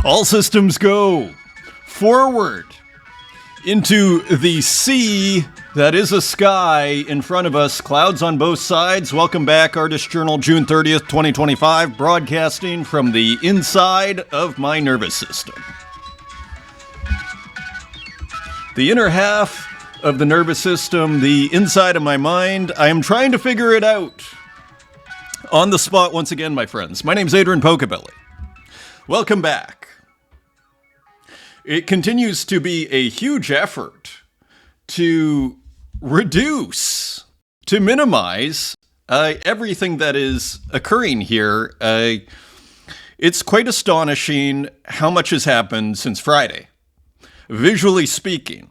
All systems go forward into the sea that is a sky in front of us, clouds on both sides. Welcome back, Artist Journal, June 30th, 2025, broadcasting from the inside of my nervous system. The inner half of the nervous system, the inside of my mind, I am trying to figure it out. On the spot once again, my friends. My name's Adrian Pocobelli. Welcome back. It continues to be a huge effort to reduce, to minimize everything that is occurring here. It's quite astonishing how much has happened since Friday, visually speaking.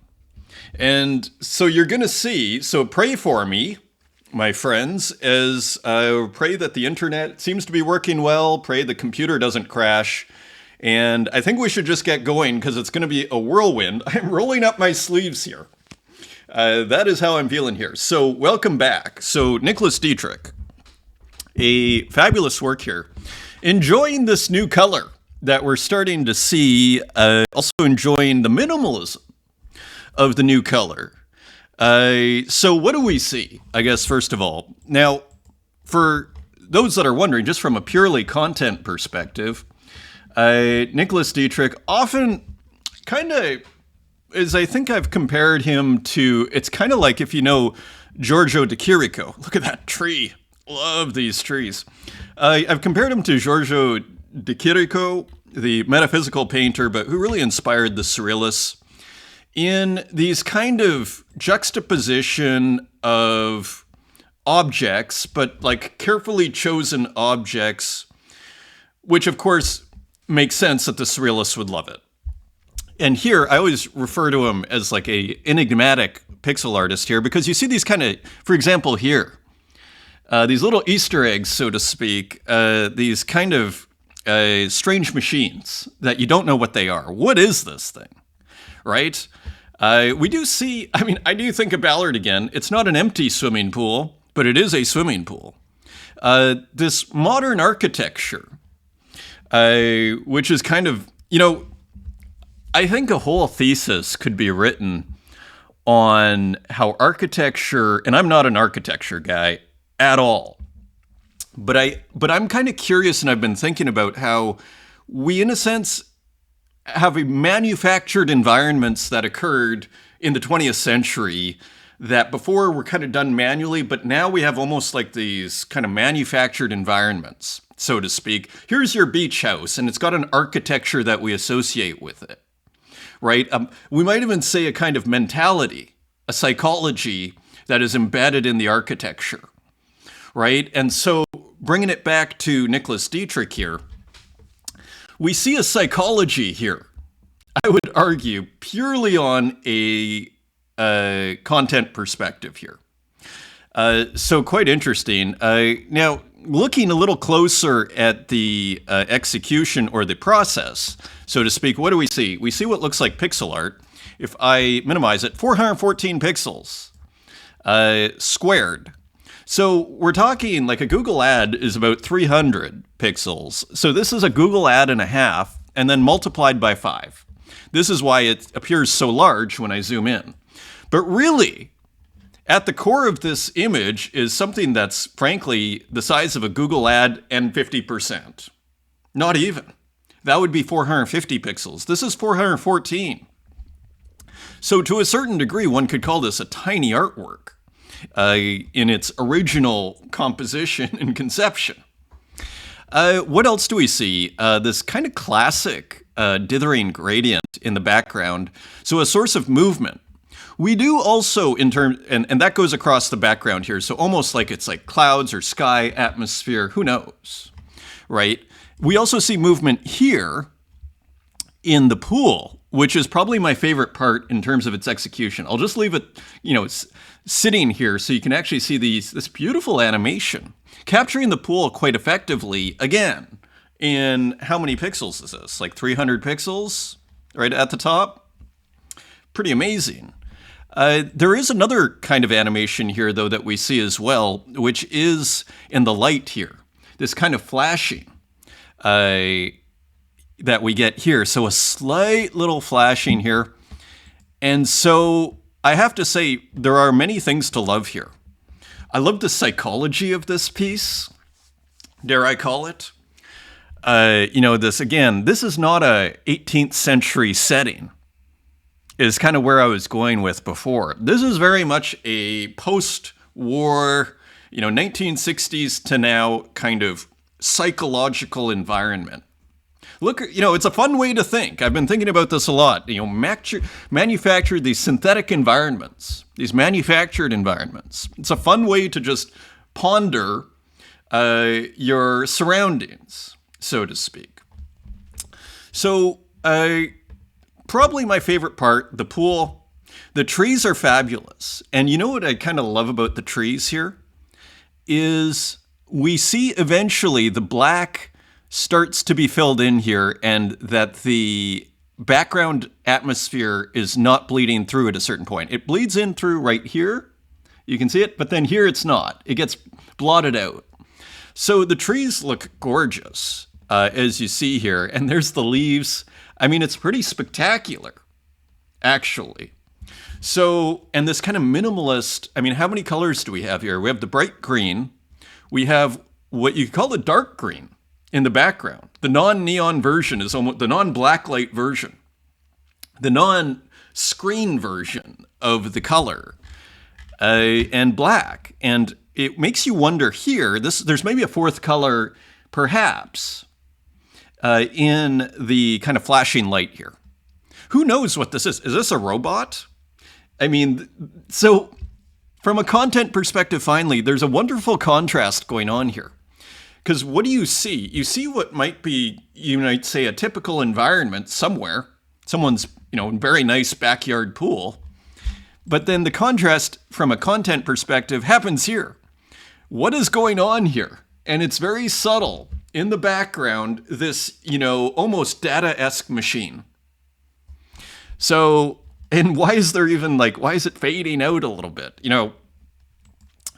And so you're going to see, so pray for me, my friends, as I pray that the internet seems to be working well, pray the computer doesn't crash, and I think we should just get going because it's going to be a whirlwind. I'm rolling up my sleeves here. That is how I'm feeling here. So welcome back. So Nicholas Dietrich, a fabulous work here. Enjoying this new color that we're starting to see, also enjoying the minimalism of the new color. So what do we see, I guess, first of all? Now, for those that are wondering, just from a purely content perspective, Nicholas Dietrich often kind of, as I think I've compared him to, it's kind of like if you know Giorgio de Chirico. Look at that tree. Love these trees. I've compared him to Giorgio de Chirico, the metaphysical painter, but who really inspired the Surrealists, in these kind of juxtaposition of objects, but like carefully chosen objects, which of course makes sense that the Surrealists would love it. And here, I always refer to him as like a enigmatic pixel artist here, because you see these kind of, for example, here, these little Easter eggs, so to speak, these kind of strange machines that you don't know what they are. What is this thing? Right? We do see, I do think of Ballard again. It's not an empty swimming pool, but it is a swimming pool. This modern architecture, which is kind of, I think a whole thesis could be written on how architecture, and I'm not an architecture guy at all, but I'm kind of curious, and I've been thinking about how we, in a sense, have manufactured environments that occurred in the 20th century that before were kind of done manually, but now we have almost like these kind of manufactured environments, so to speak. Here's your beach house, and it's got an architecture that we associate with it, right? We might even say a kind of mentality, a psychology that is embedded in the architecture, right? And so bringing it back to Nicholas Dietrich here, we see a psychology here, I would argue, purely on a content perspective here. So quite interesting. Now, looking a little closer at the execution or the process, so to speak, what do we see? We see what looks like pixel art. If I minimize it, 414 pixels squared. So we're talking like a Google ad is about 300 pixels. So this is a Google ad and a half, and then multiplied by 5. This is why it appears so large when I zoom in. But really, at the core of this image is something that's frankly the size of a Google ad and 50%. Not even. That would be 450 pixels. This is 414. So to a certain degree, one could call this a tiny artwork. In its original composition and conception. What else do we see? This kind of classic dithering gradient in the background. So a source of movement. We do also, and that goes across the background here, so almost like it's like clouds or sky, atmosphere, who knows, right? We also see movement here in the pool, which is probably my favorite part in terms of its execution. I'll just leave it, it's sitting here so you can actually see this beautiful animation, capturing the pool quite effectively, again, in how many pixels is this? Like 300 pixels right at the top? Pretty amazing. There is another kind of animation here, though, that we see as well, which is in the light here. This kind of flashing. that we get here. So a slight little flashing here. And so I have to say, there are many things to love here. I love the psychology of this piece, dare I call it. This is not a 18th century setting, is kind of where I was going with before. This is very much a post-war, 1960s to now kind of psychological environment. Look, it's a fun way to think. I've been thinking about this a lot. Manufacture these synthetic environments, these manufactured environments. It's a fun way to just ponder your surroundings, so to speak. So, probably my favorite part, the pool. The trees are fabulous. And you know what I kind of love about the trees here? Is we see eventually the black starts to be filled in here, and that the background atmosphere is not bleeding through at a certain point. It bleeds in through right here. You can see it, but then here it's not. It gets blotted out. So the trees look gorgeous, as you see here, and there's the leaves. I mean, it's pretty spectacular, actually. So, and this kind of minimalist, how many colors do we have here? We have the bright green. We have what you call the dark green in the background. The non-neon version is almost the non-blacklight version, the non-screen version of the color, and black. And it makes you wonder here, there's maybe a fourth color, perhaps, in the kind of flashing light here. Who knows what this is? Is this a robot? So from a content perspective, finally, there's a wonderful contrast going on here. Because what do you see? You see what might be, you might say, a typical environment somewhere, someone's, very nice backyard pool. But then the contrast from a content perspective happens here. What is going on here? And it's very subtle. In the background, this, almost data-esque machine. So, and why is there even why is it fading out a little bit?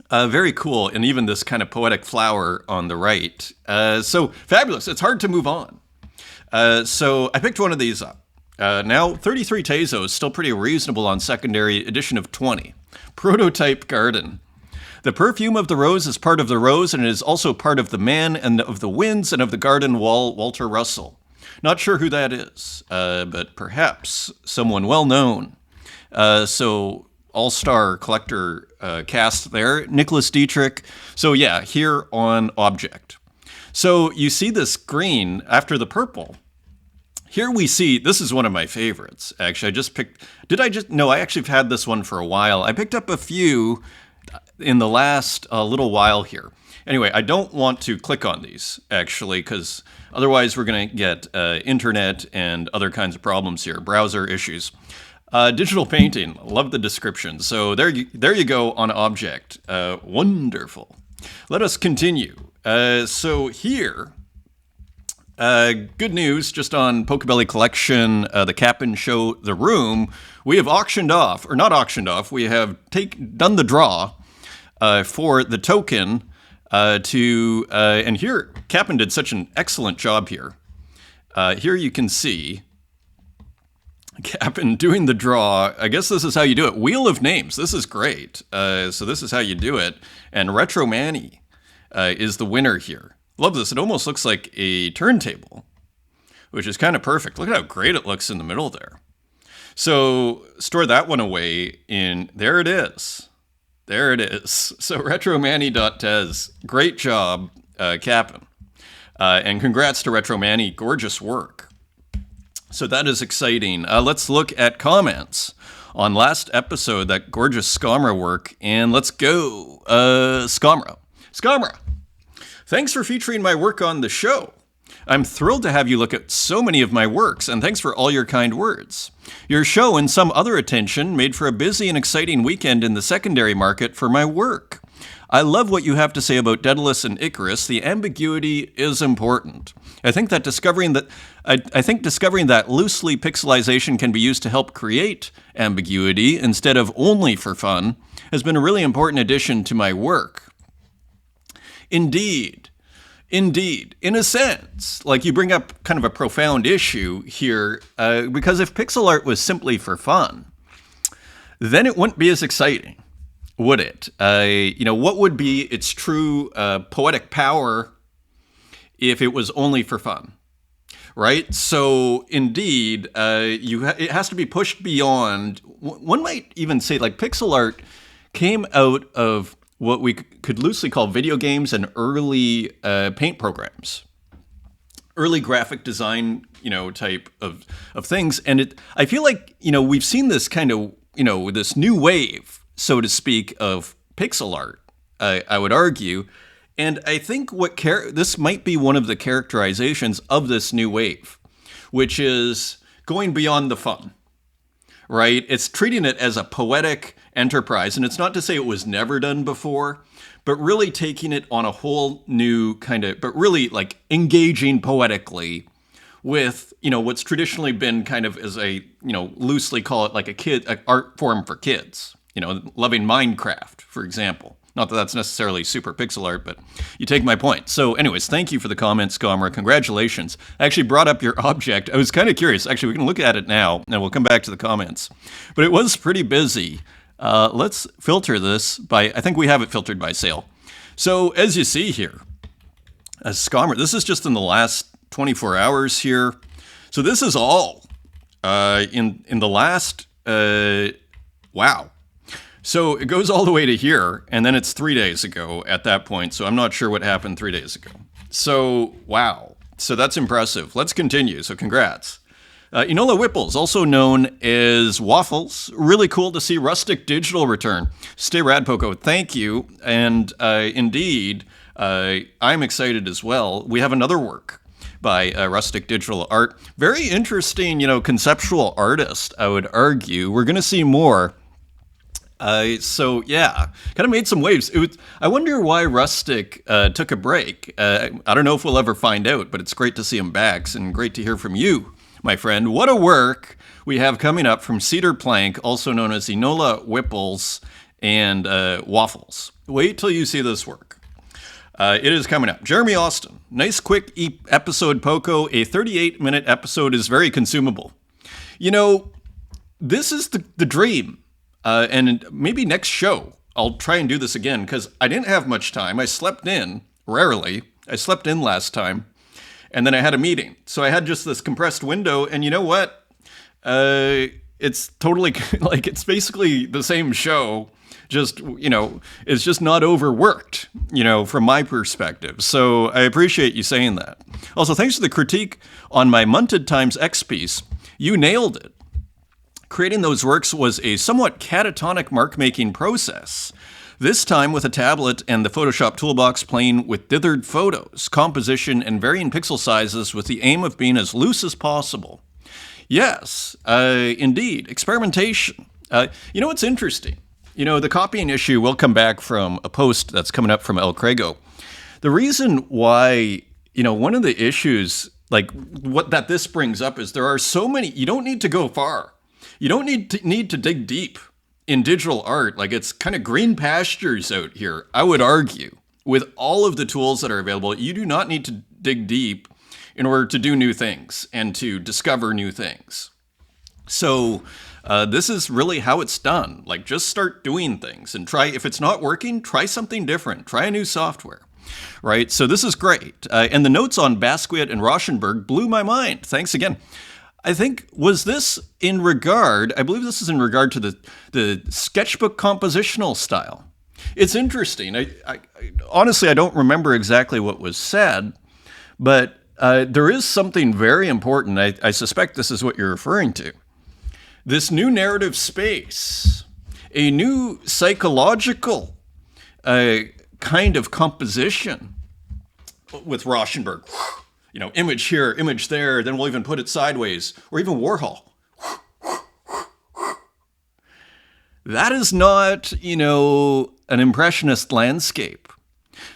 Very cool. And even this kind of poetic flower on the right. So fabulous. It's hard to move on. So I picked one of these up. Now 33 Tezos, still pretty reasonable on secondary, edition of 20. Prototype garden. The perfume of the rose is part of the rose, and it is also part of the man and of the winds and of the garden wall, Walter Russell. Not sure who that is, but perhaps someone well known. So all-star collector cast there, Nicholas Dietrich. So yeah, here on Object. So you see this green after the purple. Here we see, this is one of my favorites, actually. I actually have had this one for a while. I picked up a few in the last little while here. Anyway, I don't want to click on these, actually, because otherwise we're going to get internet and other kinds of problems here, browser issues. Digital painting, love the description. So there you go on Object. Wonderful. Let us continue. So here, good news, just on Pocobelli Collection, the Cap'n Show, The Room, we have auctioned off, or not auctioned off, we have done the draw for the token and here, Cap'n did such an excellent job here. Here you can see Cap'n doing the draw. I guess this is how you do it. Wheel of Names. This is great. So this is how you do it. And Retro Manny is the winner here. Love this. It almost looks like a turntable, which is kind of perfect. Look at how great it looks in the middle there. So store that one away in, there it is. There it is. So retromanny.tez. Great job, Cap'n. And congrats to Retro Manny. Gorgeous work. So that is exciting. Let's look at comments on last episode, that gorgeous Scamra work. And let's go. Scamra. Thanks for featuring my work on the show. I'm thrilled to have you look at so many of my works, and thanks for all your kind words. Your show and some other attention made for a busy and exciting weekend in the secondary market for my work. I love what you have to say about Daedalus and Icarus. The ambiguity is important. I think discovering that loosely pixelization can be used to help create ambiguity instead of only for fun has been a really important addition to my work. Indeed. Indeed, in a sense, like you bring up kind of a profound issue here, because if pixel art was simply for fun, then it wouldn't be as exciting, would it? What would be its true poetic power if it was only for fun, right? So indeed, it has to be pushed beyond. One might even say, like, pixel art came out of what we could loosely call video games and early paint programs, early graphic design, type of things. And I feel like, we've seen this kind of, this new wave, so to speak, of pixel art, I would argue. And I think this might be one of the characterizations of this new wave, which is going beyond the fun, right? It's treating it as a poetic enterprise. And it's not to say it was never done before, but really taking it on a whole new kind of, but really like engaging poetically with, what's traditionally been kind of, as I, loosely call it, like an art form for kids, loving Minecraft, for example. Not that that's necessarily super pixel art, but you take my point. So anyways, thank you for the comments, Gomer. Congratulations. I actually brought up your object. I was kind of curious. Actually, we can look at it now, and we'll come back to the comments. But it was pretty busy. Let's filter this by, I think we have it filtered by sale. So as you see here, a Scommer, this is just in the last 24 hours here. So this is all in the last, wow. So it goes all the way to here, and then it's 3 days ago at that point. So I'm not sure what happened 3 days ago. So, wow. So that's impressive. Let's continue. So congrats. Enola Whipples, also known as Waffles. Really cool to see Rustic Digital return. Stay rad, Poco. Thank you. And indeed, I'm excited as well. We have another work by Rustic Digital Art. Very interesting, conceptual artist, I would argue. We're going to see more. So yeah, kind of made some waves. I wonder why Rustic took a break. I don't know if we'll ever find out, but it's great to see him back and great to hear from you, my friend. What a work we have coming up from Cedar Plank, also known as Enola Whipples and Waffles. Wait till you see this work. It is coming up. Jeremy Austin, nice quick episode, Poco. A 38-minute episode is very consumable. This is the dream. And maybe next show, I'll try and do this again, because I didn't have much time. I slept in, rarely. I slept in last time, and then I had a meeting. So I had just this compressed window, and you know what? It's totally, it's basically the same show, just, it's just not overworked, from my perspective. So I appreciate you saying that. Also, thanks for the critique on my Munted Times X piece. You nailed it. Creating those works was a somewhat catatonic mark-making process, this time with a tablet and the Photoshop toolbox playing with dithered photos, composition, and varying pixel sizes with the aim of being as loose as possible. Yes, indeed, experimentation. It's interesting. The copying issue will come back from a post that's coming up from El Crego. The reason why, one of the issues, that this brings up is there are so many, you don't need to go far. You don't need to dig deep in digital art. It's kind of green pastures out here, I would argue. With all of the tools that are available, you do not need to dig deep in order to do new things and to discover new things. So this is really how it's done. Just start doing things and try. If it's not working, try something different. Try a new software. Right? So this is great. And the notes on Basquiat and Rauschenberg blew my mind. Thanks again. I think, was this in regard, I believe this is in regard to the sketchbook compositional style. It's interesting. I honestly, I don't remember exactly what was said, but there is something very important. I suspect this is what you're referring to. This new narrative space, a new psychological kind of composition with Rauschenberg. Image here, image there, then we'll even put it sideways, or even Warhol. That is not, an impressionist landscape.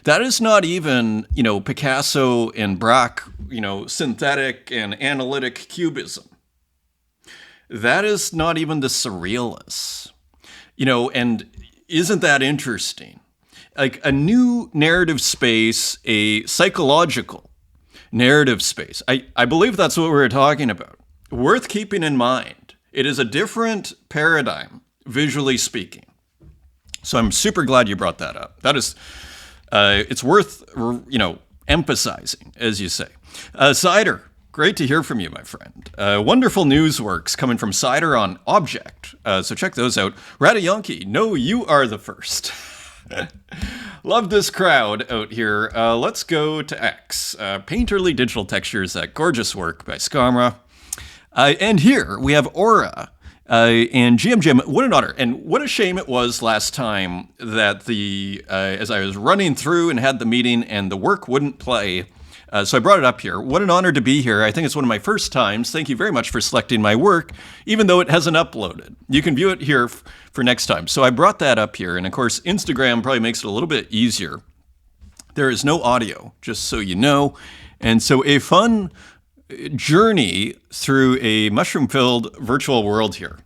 That is not even, Picasso and Braque, synthetic and analytic cubism. That is not even the surrealists. And isn't that interesting? like a new narrative space, a psychological narrative space. I believe that's what we were talking about. Worth keeping in mind. It is a different paradigm, visually speaking. So I'm super glad you brought that up. That is, it's worth, emphasizing, as you say. Cider, great to hear from you, my friend. Wonderful news works coming from Cider on Object. So check those out. Radayonki, no, you are the first. Love this crowd out here. Let's go to X. Painterly digital textures, that gorgeous work by Skamra. And here we have Aura and GM. What an honor. And what a shame it was last time that as I was running through and had the meeting and the work wouldn't play. So I brought it up here. What an honor to be here. I think it's one of my first times. Thank you very much for selecting my work, even though it hasn't uploaded. You can view it here for next time. So I brought that up here. And of course, Instagram probably makes it a little bit easier. There is no audio, just so you know. And so a fun journey through a mushroom-filled virtual world here.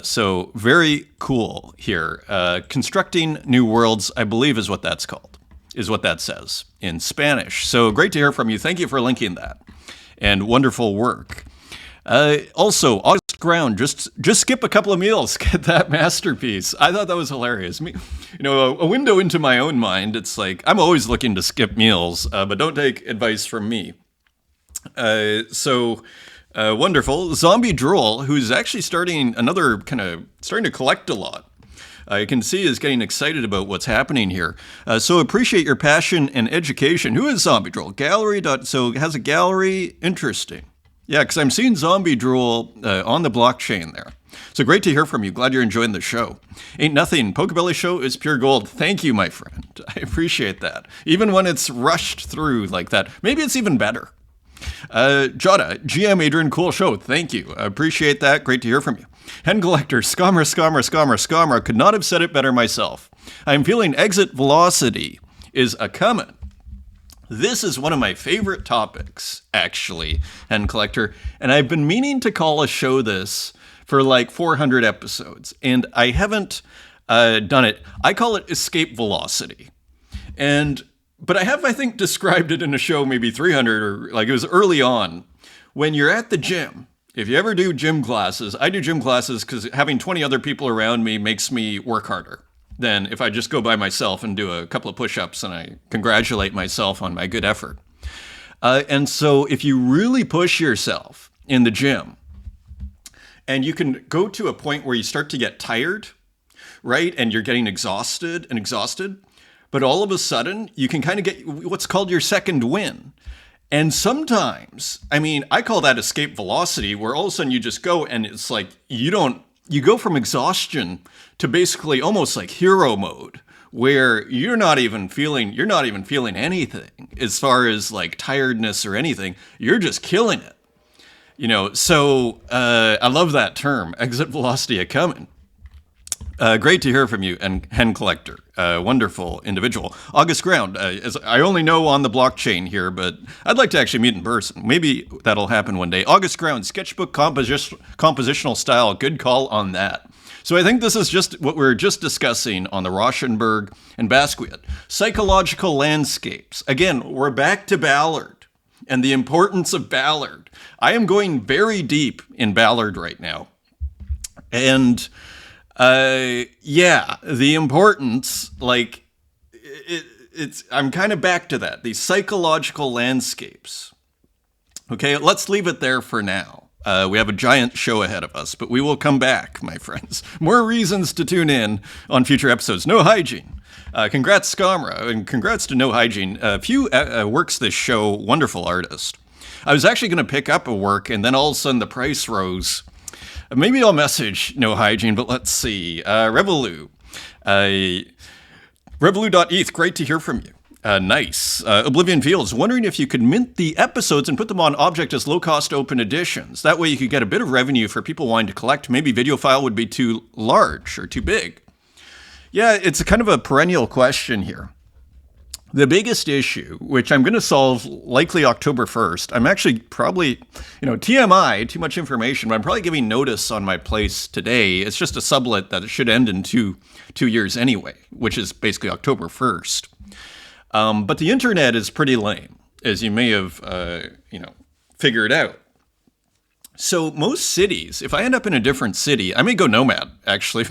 So very cool here. Constructing new worlds, I believe is what that's called, is what that says in Spanish. So great to hear from you. Thank you for linking that. And wonderful work. Also, August Ground, just skip a couple of meals, get that masterpiece. I thought that was hilarious. A window into my own mind. It's like, I'm always looking to skip meals, but don't take advice from me. Wonderful. Zombie Drool, who's actually starting to collect a lot. I can see is getting excited about what's happening here. So appreciate your passion and education. Who is Zombie Drool? Gallery. So it has a gallery. Interesting. Yeah, because I'm seeing Zombie Drool on the blockchain there. So great to hear from you. Glad you're enjoying the show. Ain't nothing. Pocobelli show is pure gold. Thank you, my friend. I appreciate that. Even when it's rushed through like that, maybe it's even better. Jada, GM Adrian, cool show. Thank you. I appreciate that. Great to hear from you. Hen Collector, Skamra. Could not have said it better myself. I'm feeling exit velocity is a comin'. This is one of my favorite topics, actually, Hen Collector. And I've been meaning to call a show this for like 400 episodes. And I haven't done it. I call it escape velocity. But I have, I think, described it in a show maybe 300 or like it was early on. When you're at the gym, if you ever do gym classes, I do gym classes because having 20 other people around me makes me work harder than if I just go by myself and do a couple of push-ups and I congratulate myself on my good effort. And so if you really push yourself in the gym and you can go to a point where you start to get tired, right? And you're getting exhausted. But all of a sudden, you can kind of get what's called your second win. And sometimes, I call that escape velocity, where all of a sudden you just go and it's like you go from exhaustion to basically almost like hero mode, where you're not even feeling anything as far as like tiredness or anything. You're just killing it. So I love that term, exit velocity a coming. Great to hear from you, and Hen Collector. Wonderful individual. August Ground, as I only know on the blockchain here, but I'd like to actually meet in person. Maybe that'll happen one day. August Ground, sketchbook compositional style. Good call on that. So I think this is just what we were just discussing on the Rauschenberg and Basquiat. Psychological landscapes. Again, we're back to Ballard and the importance of Ballard. I am going very deep in Ballard right now. And the importance, I'm kind of back to that. These psychological landscapes. Okay, let's leave it there for now. We have a giant show ahead of us, but we will come back, my friends. More reasons to tune in on future episodes. No Hygiene. Congrats, Skamra, and congrats to No Hygiene. A few works this show, wonderful artist. I was actually going to pick up a work, and then all of a sudden the price rose. Maybe I'll message No Hygiene, but let's see. Revolu. Revolu.eth, great to hear from you. Nice. Oblivion Fields, wondering if you could mint the episodes and put them on Object as low-cost open editions. That way you could get a bit of revenue for people wanting to collect. Maybe video file would be too large or too big. Yeah, it's a kind of a perennial question here. The biggest issue, which I'm going to solve likely October 1st, I'm actually probably, TMI, too much information, but I'm probably giving notice on my place today. It's just a sublet that it should end in two years anyway, which is basically October 1st. But the internet is pretty lame, as you may have, figured out. So most cities, if I end up in a different city, I may go nomad, actually,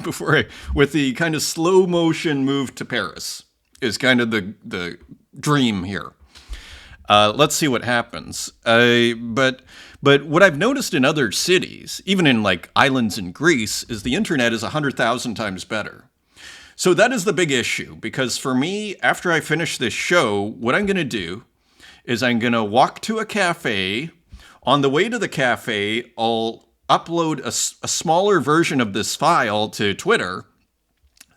with the kind of slow motion move to Paris. Is kind of the dream here. Let's see what happens. But what I've noticed in other cities, even in like islands in Greece, is the internet is 100,000 times better. So that is the big issue, because for me, after I finish this show, what I'm going to do is I'm going to walk to a cafe. On the way to the cafe, I'll upload a smaller version of this file to Twitter.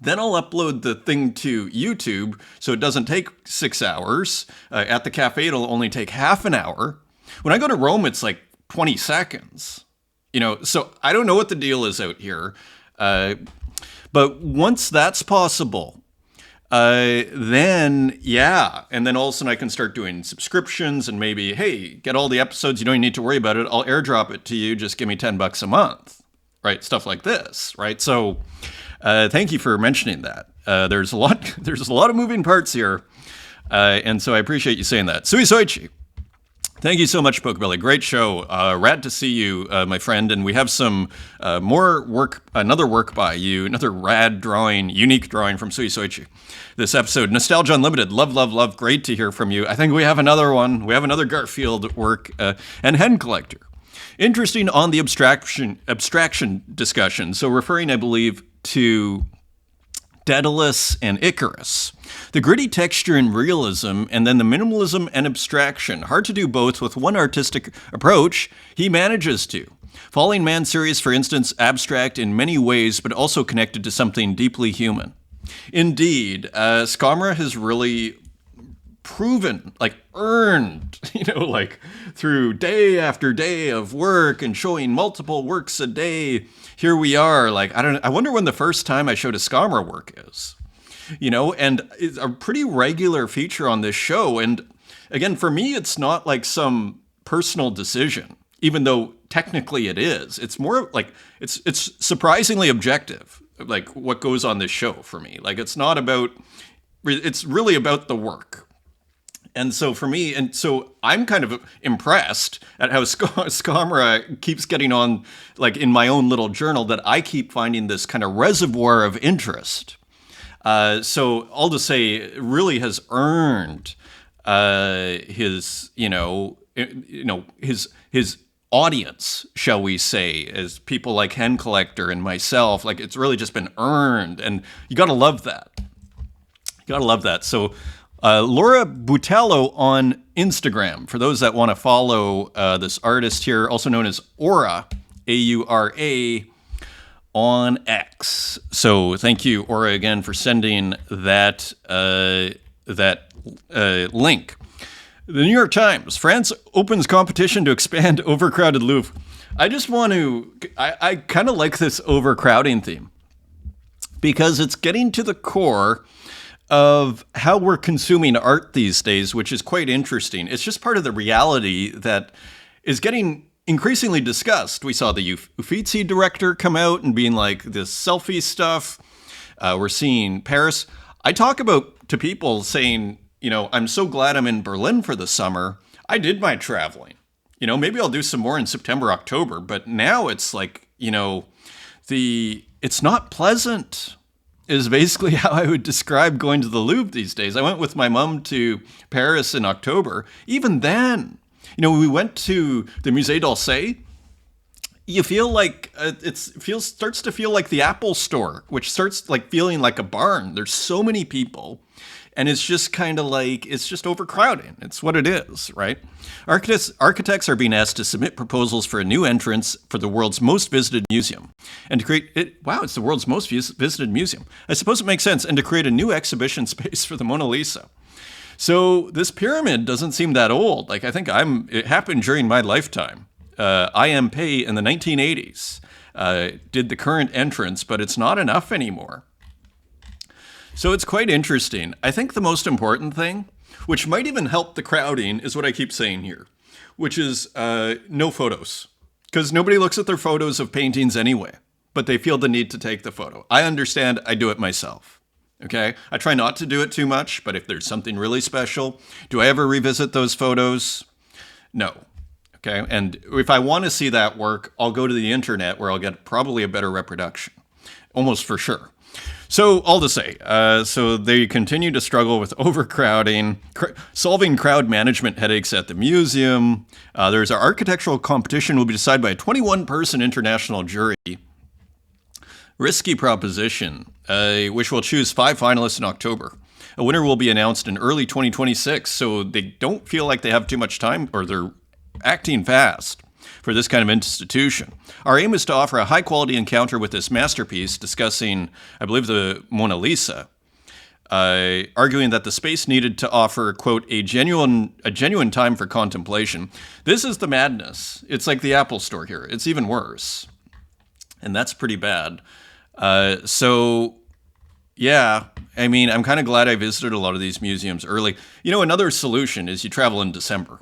Then I'll upload the thing to YouTube, so it doesn't take 6 hours. At the cafe, it'll only take half an hour. When I go to Rome, it's like 20 seconds. So I don't know what the deal is out here. But once that's possible, then all of a sudden I can start doing subscriptions and maybe, hey, get all the episodes. You don't need to worry about it. I'll airdrop it to you. Just give me $10 a month, right? Stuff like this, right? So. Thank you for mentioning that. There's a lot of moving parts here, and so I appreciate you saying that. Sui Soichi, thank you so much, Pocobelli. Great show. Rad to see you, my friend. And we have some more work, another work by you, another rad drawing, unique drawing from Sui Soichi. This episode, Nostalgia Unlimited. Love, love, love. Great to hear from you. I think we have another one. We have another Garfield work, and Hen Collector. Interesting on the abstraction discussion. So referring, I believe, to Daedalus and Icarus. The gritty texture and realism, and then the minimalism and abstraction. Hard to do both with one artistic approach. He manages to. Falling Man series, for instance, abstract in many ways, but also connected to something deeply human. Indeed, Skamra has really proven, earned, through day after day of work and showing multiple works a day. Here we are, I wonder when the first time I showed a Skamra work is, and it's a pretty regular feature on this show. And again, for me, it's not like some personal decision, even though technically it is. It's more like it's surprisingly objective, like what goes on this show for me. It's really about the work. And so for me, I'm kind of impressed at how Skamra keeps getting on, in my own little journal, that I keep finding this kind of reservoir of interest. So I'll just say, it really has earned his audience, shall we say, as people like Hen Collector and myself. It's really just been earned, and you gotta love that. So. Laura Butello on Instagram, for those that want to follow this artist here, also known as Aura, A-U-R-A, on X. So thank you, Aura, again, for sending that link. The New York Times, France opens competition to expand overcrowded Louvre. I just want to, I kind of like this overcrowding theme, because it's getting to the core of how we're consuming art these days, which is quite interesting. It's just part of the reality that is getting increasingly discussed. We saw the Uffizi director come out and being like, this selfie stuff. We're seeing Paris. I talk to people saying, I'm so glad I'm in Berlin for the summer. I did my traveling. Maybe I'll do some more in September, October. But now it's it's not pleasant, is basically how I would describe going to the Louvre these days. I went with my mom to Paris in October. Even then, we went to the Musée d'Orsay. You feel like starts to feel like the Apple Store, which starts feeling like a barn. There's so many people, and it's just kind of it's just overcrowding. It's what it is, right? Architects are being asked to submit proposals for a new entrance for the world's most visited museum, and to create it. Wow, it's the world's most visited museum. I suppose it makes sense, and to create a new exhibition space for the Mona Lisa. So this pyramid doesn't seem that old. I think it happened during my lifetime. I.M. Pei in the 1980s did the current entrance, but it's not enough anymore. So it's quite interesting. I think the most important thing, which might even help the crowding, is what I keep saying here, which is no photos. Because nobody looks at their photos of paintings anyway, but they feel the need to take the photo. I understand, I do it myself. Okay? I try not to do it too much, but if there's something really special, do I ever revisit those photos? No. Okay? And if I want to see that work, I'll go to the internet where I'll get probably a better reproduction. Almost for sure. So, all to say, so they continue to struggle with overcrowding, solving crowd management headaches at the museum. There's an architectural competition will be decided by a 21-person international jury. Risky proposition, which will choose 5 finalists in October. A winner will be announced in early 2026, so they don't feel like they have too much time, or they're acting fast for this kind of institution. Our aim is to offer a high-quality encounter with this masterpiece, discussing, I believe, the Mona Lisa, arguing that the space needed to offer, quote, a genuine time for contemplation. This is the madness. It's like the Apple Store here. It's even worse. And that's pretty bad. So, yeah, I mean, I'm kind of glad I visited a lot of these museums early. You know, another solution is you travel in December.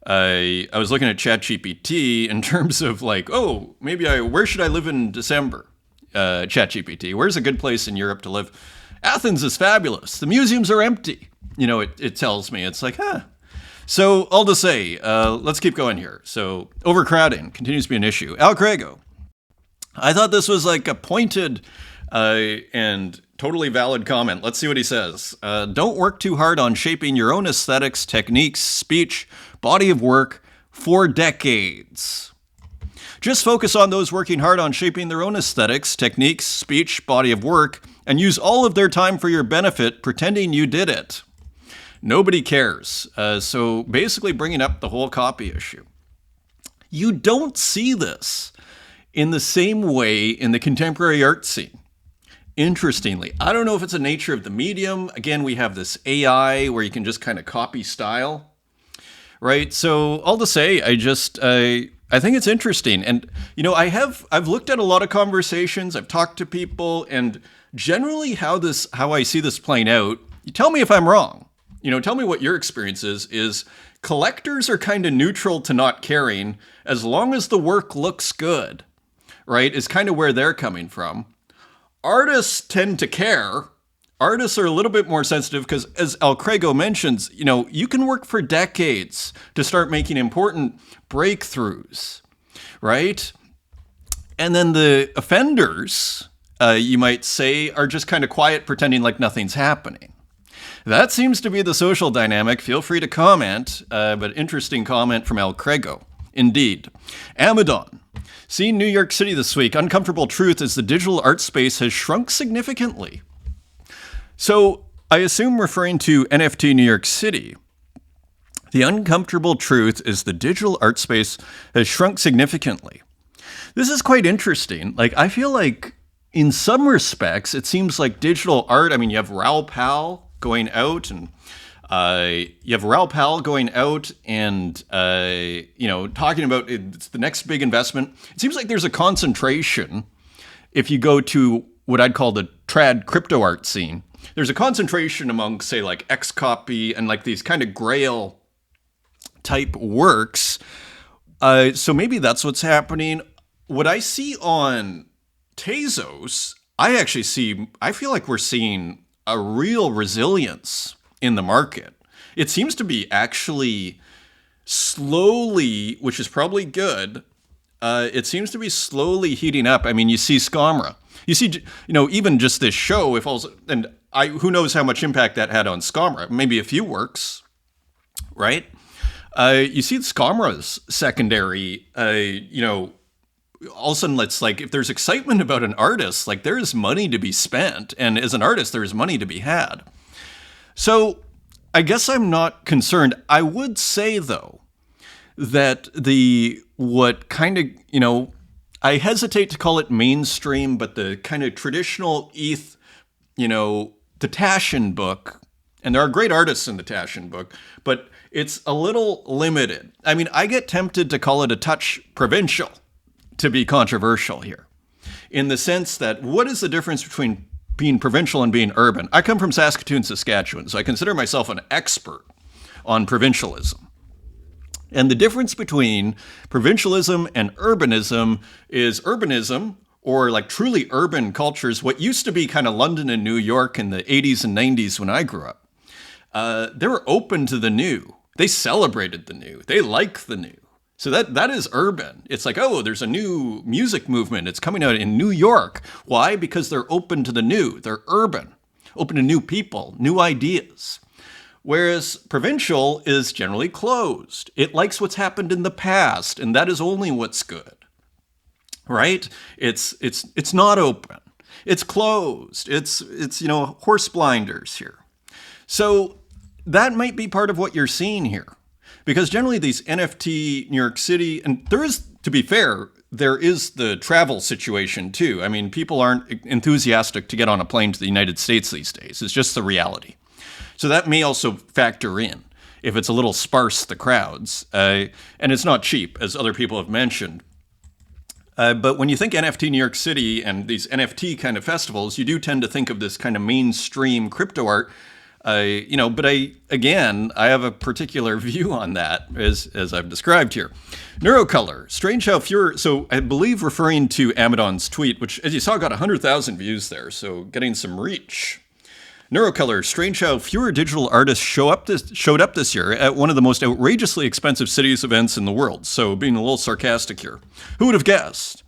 I was looking at ChatGPT in terms of like, oh, where should I live in December? ChatGPT, where's a good place in Europe to live? Athens is fabulous. The museums are empty. You know, it tells me. It's like, huh. So all to say, let's keep going here. So overcrowding continues to be an issue. Al Craigo, I thought this was like a pointed and totally valid comment. Let's see what he says. Don't work too hard on shaping your own aesthetics, techniques, speech, body of work for decades. Just focus on those working hard on shaping their own aesthetics, techniques, speech, body of work, and use all of their time for your benefit, pretending you did it. Nobody cares. So basically bringing up the whole copy issue. You don't see this in the same way in the contemporary art scene. Interestingly, I don't know if it's the nature of the medium. Again, we have this AI where you can just kind of copy style, right? So all to say, I think it's interesting. And, you know, I've looked at a lot of conversations. I've talked to people, and generally how I see this playing out, you tell me if I'm wrong. You know, tell me what your experience is collectors are kind of neutral to not caring as long as the work looks good, right? Is kind of where they're coming from. Artists tend to care. Artists are a little bit more sensitive because, as Al Craigo mentions, you know, you can work for decades to start making important breakthroughs, right? And then the offenders, you might say, are just kind of quiet, pretending like nothing's happening. That seems to be the social dynamic. Feel free to comment, but interesting comment from Al Craigo. Indeed. Amadon. Seen New York City this week. Uncomfortable truth is the digital art space has shrunk significantly. So I assume referring to NFT New York City. The uncomfortable truth is the digital art space has shrunk significantly. This is quite interesting. Like, I feel like in some respects, it seems like digital art, I mean, you have Raoul Pal going out and talking about it's the next big investment. It seems like there's a concentration. If you go to what I'd call the trad crypto art scene, there's a concentration among, say, like X-Copy and like these kind of Grail type works. So maybe that's what's happening. What I see on Tezos, I feel like we're seeing a real resilience in the market. It seems to be actually slowly, which is probably good, it seems to be slowly heating up. I mean, you see Scamra. You see, you know, even just this show, who knows how much impact that had on Scamra? Maybe a few works, right? You see Scamra's secondary, all of a sudden it's like, if there's excitement about an artist, like there is money to be spent. And as an artist, there is money to be had. So I guess I'm not concerned. I would say, though, that I hesitate to call it mainstream, but the kind of traditional ETH, the Taschen book, and there are great artists in the Taschen book, but it's a little limited. I mean, I get tempted to call it a touch provincial, to be controversial here, in the sense that what is the difference between being provincial and being urban. I come from Saskatoon, Saskatchewan, so I consider myself an expert on provincialism. And the difference between provincialism and urbanism is urbanism, or like truly urban cultures, what used to be kind of London and New York in the 80s and 90s when I grew up. They were open to the new. They celebrated the new. They like the new. So that is urban. It's like, oh, there's a new music movement. It's coming out in New York. Why? Because they're open to the new. They're urban, open to new people, new ideas. Whereas provincial is generally closed. It likes what's happened in the past, and that is only what's good. Right? It's not open. It's closed. It's horse blinders here. So that might be part of what you're seeing here. Because generally these NFT New York City, and there is, to be fair, there is the travel situation too. I mean, people aren't enthusiastic to get on a plane to the United States these days. It's just the reality. So that may also factor in if it's a little sparse, the crowds. And it's not cheap, as other people have mentioned. But when you think NFT New York City and these NFT kind of festivals, you do tend to think of this kind of mainstream crypto art. But I have a particular view on that, as I've described here. Neurocolor, strange how fewer, so I believe referring to Amadon's tweet, which, as you saw, got 100,000 views there, so getting some reach. Neurocolor, strange how fewer digital artists showed up this year at one of the most outrageously expensive cities events in the world. So being a little sarcastic here. Who would have guessed?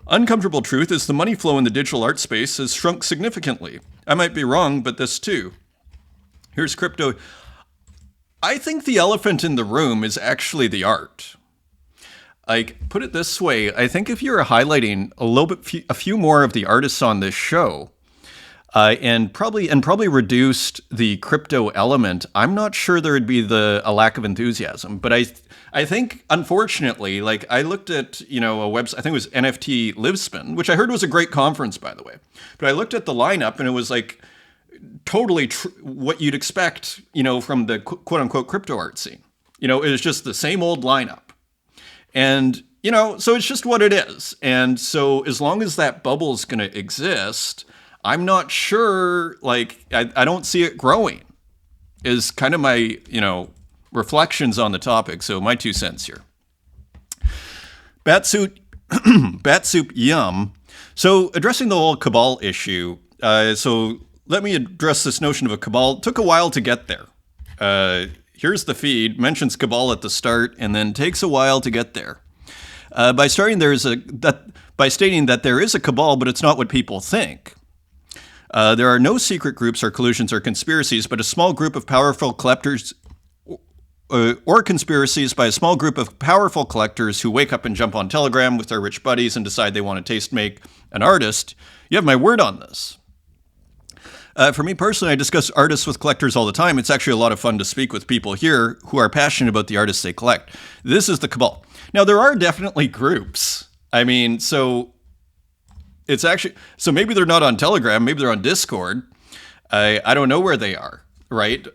Uncomfortable truth is the money flow in the digital art space has shrunk significantly. I might be wrong, but this too. Here's crypto. I think the elephant in the room is actually the art. Like, put it this way, I think if you're highlighting a few more of the artists on this show, and probably reduced the crypto element, I'm not sure there would be a lack of enthusiasm. But I think, unfortunately, like I looked at, a website, I think it was NFT Livespin, which I heard was a great conference, by the way. But I looked at the lineup and it was like totally what you'd expect, from the quote unquote crypto art scene. It was just the same old lineup. And, so it's just what it is. And so as long as that bubble is going to exist, I'm not sure, I don't see it growing, is kind of my, reflections on the topic. So my 2 cents here. Batsuit Yum. So addressing the whole cabal issue. So let me address this notion of a cabal. It took a while to get there. Here's the feed, mentions cabal at the start, and then takes a while to get there. By stating that there is a cabal, but it's not what people think. There are no secret groups or collusions or conspiracies, but a small group of powerful collectors, or conspiracies by a small group of powerful collectors who wake up and jump on Telegram with their rich buddies and decide they want to taste make an artist. You have my word on this. For me personally, I discuss artists with collectors all the time. It's actually a lot of fun to speak with people here who are passionate about the artists they collect. This is the cabal. Now, there are definitely groups. I mean, so maybe they're not on Telegram, maybe they're on Discord. I don't know where they are, right?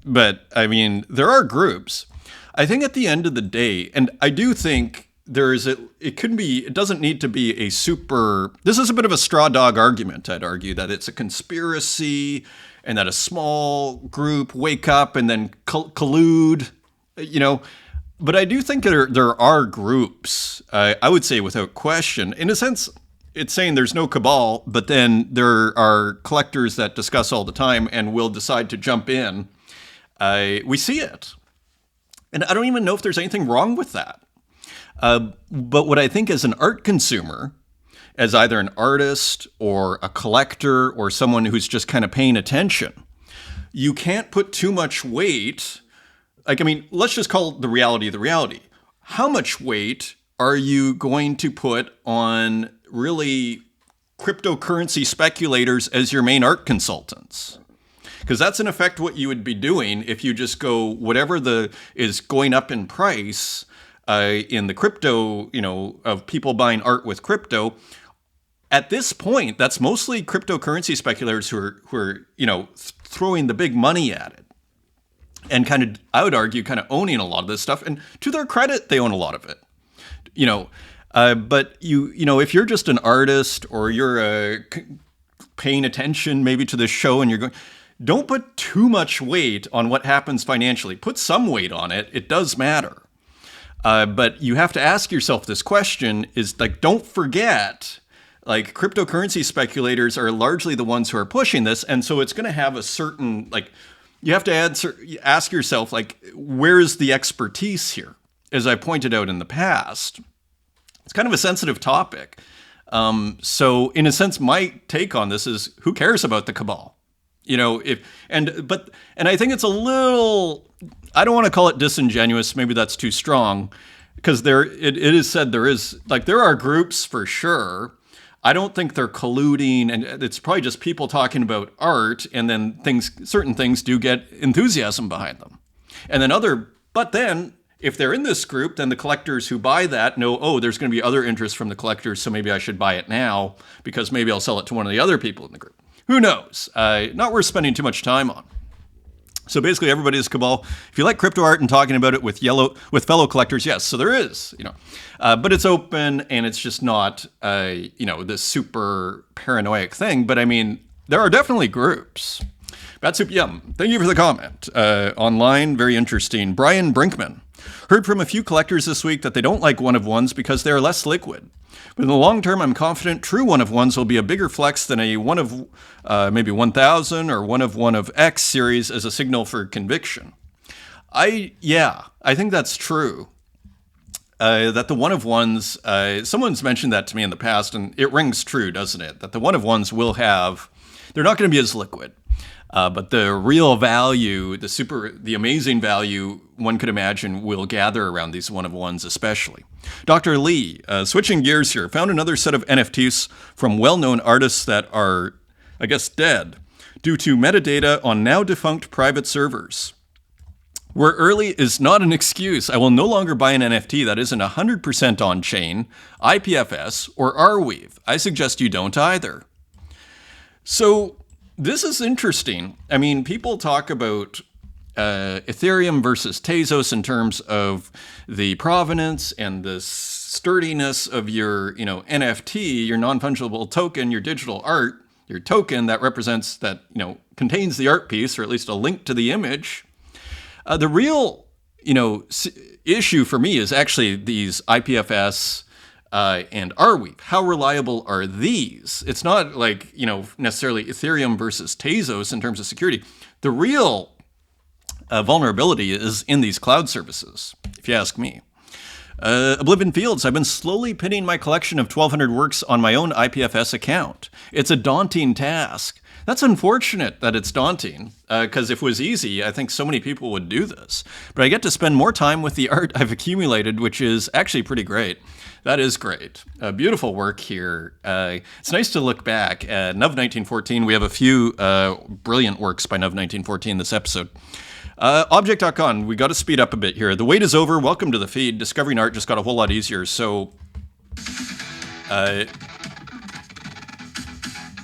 But I mean, there are groups. I think at the end of the day, and I do think it doesn't need to be this is a bit of a straw dog argument, I'd argue, that it's a conspiracy and that a small group wake up and then collude, but I do think there are groups, I would say without question. In a sense, it's saying there's no cabal, but then there are collectors that discuss all the time and will decide to jump in. We see it. And I don't even know if there's anything wrong with that. But what I think as an art consumer, as either an artist or a collector or someone who's just kind of paying attention, you can't put too much weight. Let's just call the reality. How much weight are you going to put on really cryptocurrency speculators as your main art consultants? Because that's in effect what you would be doing if you just go whatever is going up in price in the crypto, of people buying art with crypto. At this point, that's mostly cryptocurrency speculators who are throwing the big money at it. And kind of, I would argue, kind of owning a lot of this stuff. And to their credit, they own a lot of it. But if you're just an artist or you're a paying attention maybe to this show and you're going, don't put too much weight on what happens financially. Put some weight on it. It does matter. But you have to ask yourself this question is like, don't forget, like cryptocurrency speculators are largely the ones who are pushing this. And so it's going to have a certain, like, you have to ask yourself, like, where is the expertise here? As I pointed out in the past, it's kind of a sensitive topic. So in a sense, my take on this is who cares about the cabal? You know, and I think it's a little, I don't want to call it disingenuous. Maybe that's too strong because it is said there are groups for sure. I don't think they're colluding, and it's probably just people talking about art, and then certain things do get enthusiasm behind them. And then but then if they're in this group, then the collectors who buy that know, oh, there's going to be other interest from the collectors, so maybe I should buy it now because maybe I'll sell it to one of the other people in the group. Who knows? Not worth spending too much time on. So basically, everybody is cabal. If you like crypto art and talking about it with fellow collectors, yes. So there is, but it's open and it's just not, this super paranoid thing. But I mean, there are definitely groups. Bad Soup Yum, thank you for the comment. Online, very interesting. Brian Brinkman. Heard from a few collectors this week that they don't like one-of-ones because they are less liquid. But in the long term, I'm confident true one-of-ones will be a bigger flex than a one of maybe 1,000 or one of X series as a signal for conviction. I think that's true. That the one-of-ones, someone's mentioned that to me in the past, and it rings true, doesn't it? That the one-of-ones they're not going to be as liquid. But the real value, the amazing value one could imagine will gather around these one-of-ones especially. Dr. Lee, switching gears here, found another set of NFTs from well-known artists that are, I guess, dead due to metadata on now-defunct private servers. Where early is not an excuse, I will no longer buy an NFT that isn't 100% on-chain, IPFS, or Arweave. I suggest you don't either. So this is interesting. I mean, people talk about Ethereum versus Tezos in terms of the provenance and the sturdiness of your, NFT, your non-fungible token, your digital art, your token that represents that, contains the art piece or at least a link to the image. The real, issue for me is actually these IPFS and Arweave. How reliable are these? It's not like, necessarily Ethereum versus Tezos in terms of security. The real vulnerability is in these cloud services, if you ask me. Oblivion Fields, I've been slowly pinning my collection of 1,200 works on my own IPFS account. It's a daunting task. That's unfortunate that it's daunting, because if it was easy, I think so many people would do this. But I get to spend more time with the art I've accumulated, which is actually pretty great. That is great. Beautiful work here. It's nice to look back at Nuv 1914. We have a few brilliant works by Nuv 1914 this episode. Object.com, we got to speed up a bit here. The wait is over. Welcome to the feed. Discovering art just got a whole lot easier. So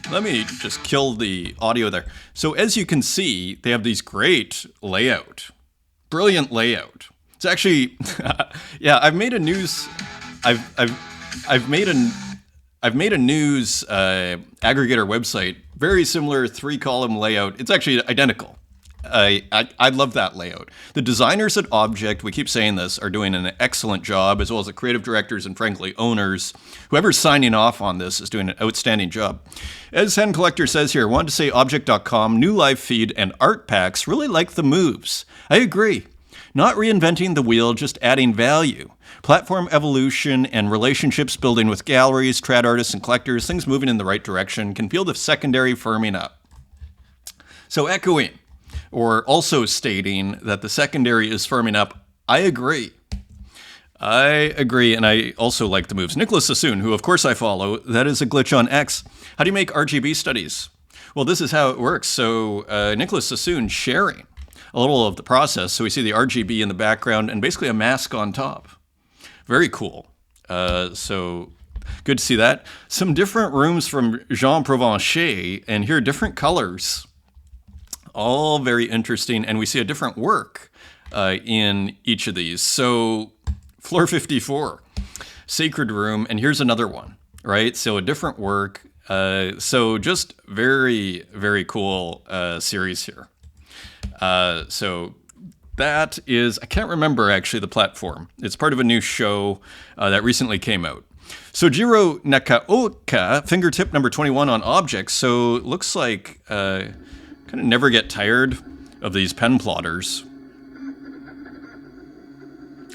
let me just kill the audio there. So as you can see, they have these great layout. Brilliant layout. It's actually, I've made a news... I've made a news aggregator website, very similar 3-column layout. It's actually identical. I love that layout. The designers at Object, we keep saying this, are doing an excellent job, as well as the creative directors and frankly owners. Whoever's signing off on this is doing an outstanding job. As Hen Collector says here, I wanted to say Object.com, new live feed, and art packs really like the moves. I agree. Not reinventing the wheel, just adding value. Platform evolution and relationships building with galleries, trad artists, and collectors, things moving in the right direction, can feel the secondary firming up. So echoing, or also stating that the secondary is firming up, I agree. And I also like the moves. Nicholas Sassoon, who of course I follow, that is a glitch on X. How do you make RGB studies? Well, this is how it works. So Nicholas Sassoon sharing a little of the process. So we see the RGB in the background and basically a mask on top. Very cool. So good to see that. Some different rooms from Jean Provencher, and here are different colors. All very interesting, and we see a different work in each of these. So floor 54, Sacred Room, and here's another one, right? So a different work. So just very, very cool series here. So that is, I can't remember actually the platform. It's part of a new show that recently came out. Sojiro Nakaoka, fingertip number 21 on objects. So it looks like kind of never get tired of these pen plotters.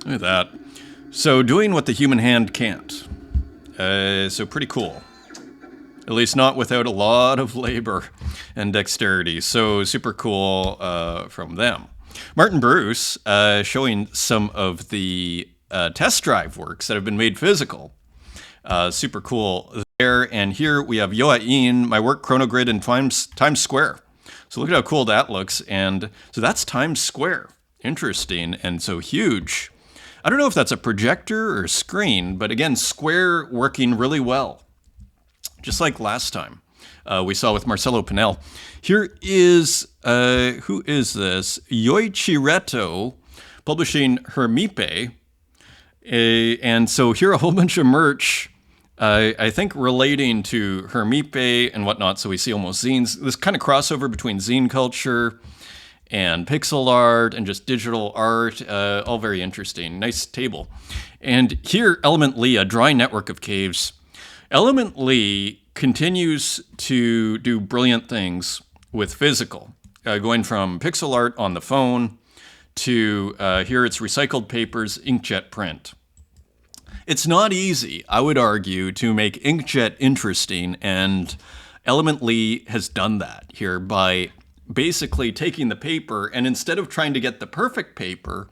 Look at that. So doing what the human hand can't. So pretty cool. At least not without a lot of labor and dexterity. So super cool from them. Martin Bruce showing some of the test drive works that have been made physical. Super cool there. And here we have Yoain, my work chronogrid in Times Square. So look at how cool that looks. And so that's Times Square. Interesting. And so huge. I don't know if that's a projector or screen, but again, square working really well. Just like last time we saw with Marcelo Pinel. Here is, who is this? Yoichireto publishing Hermipe. And so here a whole bunch of merch, I think relating to Hermipe and whatnot. So we see almost zines, this kind of crossover between zine culture and pixel art and just digital art, all very interesting. Nice table. And here, Element Lee, a drawing network of caves. Element Lee continues to do brilliant things with physical, going from pixel art on the phone to here it's recycled papers, inkjet print. It's not easy, I would argue, to make inkjet interesting, and Element Lee has done that here by basically taking the paper and instead of trying to get the perfect paper,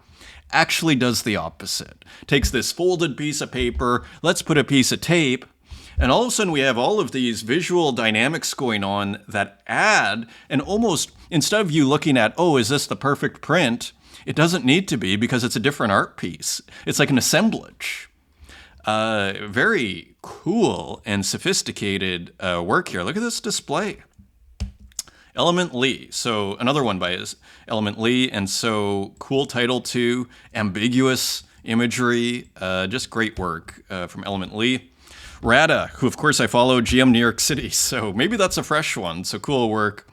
actually does the opposite. Takes this folded piece of paper, let's put a piece of tape, and all of a sudden we have all of these visual dynamics going on that add, and almost, instead of you looking at, oh, is this the perfect print? It doesn't need to be because it's a different art piece. It's like an assemblage. Very cool and sophisticated work here. Look at this display. Element Lee. So another one by Element Lee. And so cool title too. Ambiguous imagery. Just great work from Element Lee. Rada, who of course I follow, GM New York City. So maybe that's a fresh one. So cool work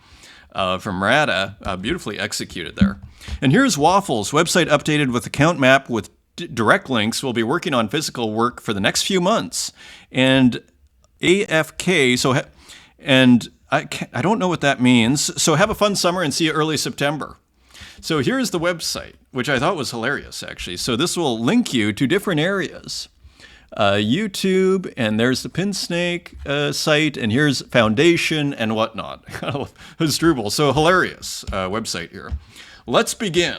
from Rada. Beautifully executed there. And here's Waffles, website updated with account map with direct links. We'll be working on physical work for the next few months. And AFK, so, and I don't know what that means. So have a fun summer and see you early September. So here's the website, which I thought was hilarious, actually. So this will link you to different areas. YouTube, and there's the Pinsnake site, and here's Foundation and whatnot. Hasdrubal. So hilarious website here. Let's begin.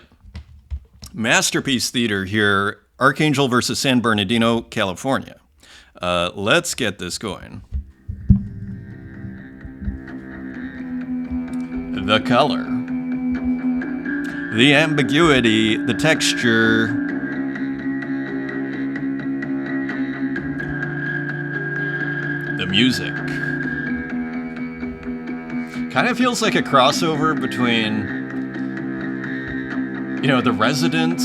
Masterpiece Theater here, Archangel versus San Bernardino, California. Let's get this going. The color, the ambiguity, the texture, the music. Kind of feels like a crossover between, you know, The Residents.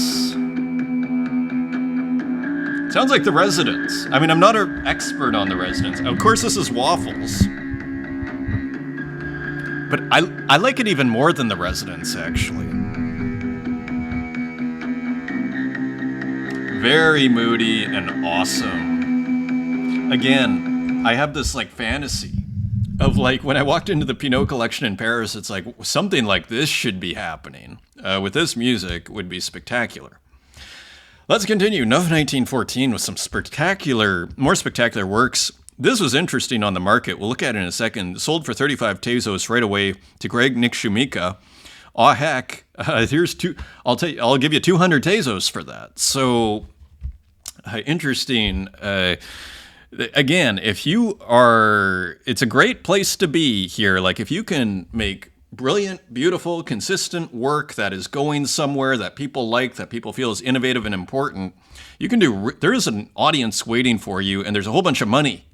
Sounds like The Residents. I mean, I'm not an expert on The Residents. Of course, this is Waffles. But I like it even more than The Residents, actually. Very moody and awesome. Again, I have this like fantasy of like when I walked into the Pinot collection in Paris, it's like something like this should be happening. With this music would be spectacular. Let's continue. Nov 1914 with some more spectacular works. This was interesting on the market. We'll look at it in a second. Sold for 35 Tezos right away to Greg Nick-Shumika. Aw heck, here's two. I'll give you 200 Tezos for that. So interesting. Again, if you are, it's a great place to be here. Like if you can make brilliant, beautiful, consistent work that is going somewhere that people like, that people feel is innovative and important, you can do, there is an audience waiting for you, and there's a whole bunch of money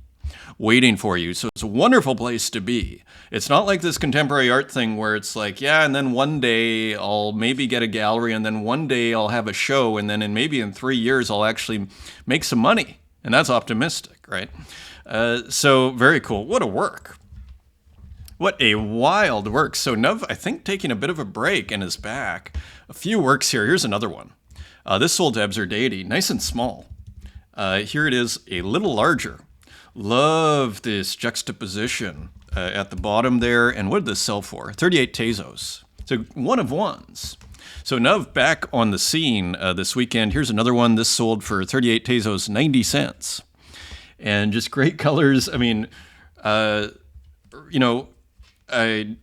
waiting for you. So it's a wonderful place to be. It's not like this contemporary art thing where it's like, yeah, and then one day I'll maybe get a gallery, and then one day I'll have a show, and then maybe in 3 years I'll actually make some money. And that's optimistic, right? So very cool. What a work. What a wild work. So Nuv, I think, taking a bit of a break and is back. A few works here. Here's another one. This sold to Absurdity, nice and small. Here it is, a little larger. Love this juxtaposition at the bottom there. And what did this sell for? 38 Tezos. So one of ones. So Nuv back on the scene this weekend. Here's another one. This sold for 38 Tezos, 90 cents. And just great colors. I mean,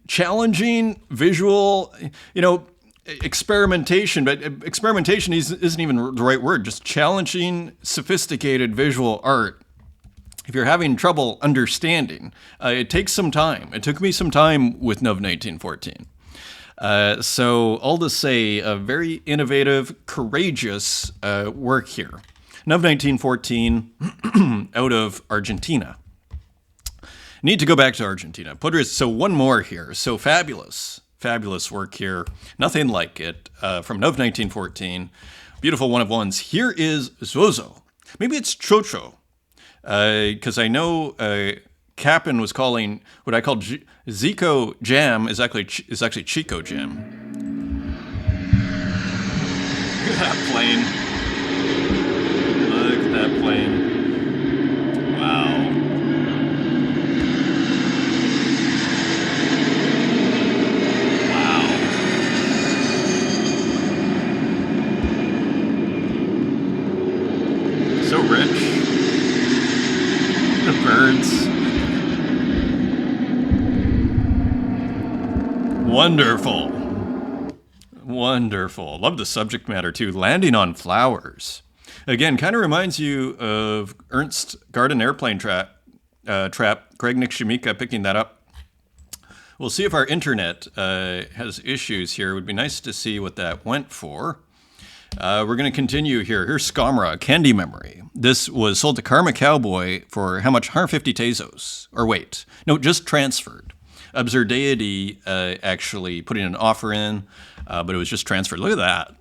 challenging visual, experimentation, but experimentation isn't even the right word. Just challenging, sophisticated visual art. If you're having trouble understanding, it takes some time. It took me some time with Nuv 1914. So all to say, a very innovative, courageous work here. Nuv 1914 out of Argentina. Need to go back to Argentina. So one more here. So fabulous work here. Nothing like it from Nuv 1914. Beautiful one of ones. Here is Zozo. Maybe it's Chocho. Because I know Cap'n was calling what I call Zico Jam is actually Chico Jam. Look at that plane. Look at that plane. Wow. Wow. So rich. The birds. Wonderful. Wonderful. Love the subject matter too. Landing on flowers. Again, kind of reminds you of Ernst Garden Airplane Trap. Greg Nick Shimika picking that up. We'll see if our internet has issues here. It would be nice to see what that went for. We're going to continue here. Here's Scamra, Candy Memory. This was sold to Karma Cowboy for how much? 150 Tezos. Or wait, no, just transferred. Absurdity actually putting an offer in, but it was just transferred. Look at that.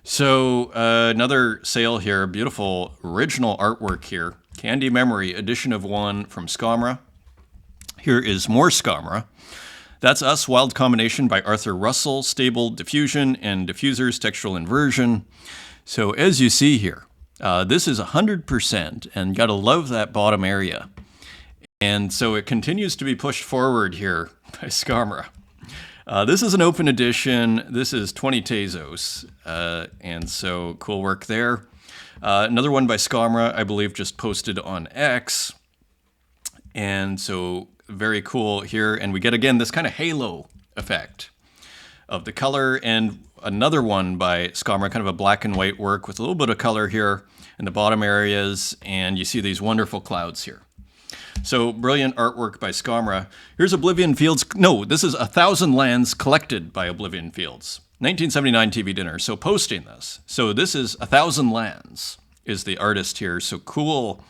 So another sale here. Beautiful original artwork here. Candy Memory, edition of one from Scamra. Here is more Scamra. That's Us, Wild Combination by Arthur Russell, Stable Diffusion and Diffusers, Textural Inversion. So as you see here, this is 100%, and you gotta love that bottom area. And so it continues to be pushed forward here by Scamra. This is an open edition. This is 20 Tezos, and so cool work there. Another one by Scamra, I believe, just posted on X. And so very cool here. And we get, again, this kind of halo effect of the color. And another one by Scamra, kind of a black and white work with a little bit of color here in the bottom areas. And you see these wonderful clouds here. So brilliant artwork by Scamra. Here's Oblivion Fields. No, this is 1,000 Lands collected by Oblivion Fields. 1979 TV dinner. So posting this. So this is 1,000 Lands is the artist here. So cool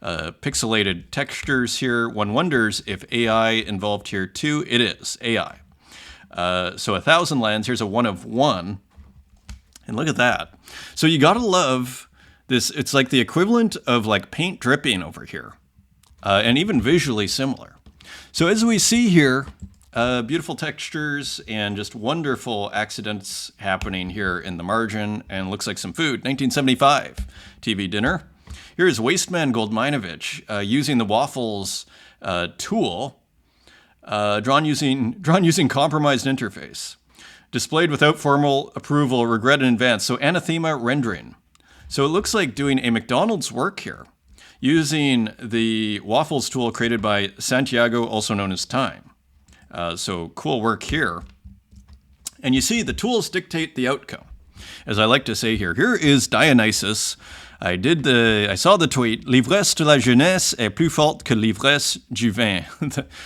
pixelated textures here. One wonders if AI involved here too. It is AI. So 1,000 Lands. Here's a one of one. And look at that. So you gotta love this. It's like the equivalent of like paint dripping over here. And even visually similar. So as we see here, beautiful textures and just wonderful accidents happening here in the margin, and looks like some food. 1975 TV dinner. Here is Wasteman Goldminovich using the waffles tool, drawn using compromised interface. Displayed without formal approval, regret in advance. So anathema rendering. So it looks like doing a McDonald's work here, using the waffles tool created by Santiago, also known as Time. So cool work here. And you see the tools dictate the outcome. As I like to say here, here is Dionysus. I saw the tweet, l'ivresse de la jeunesse est plus forte que l'ivresse du vin.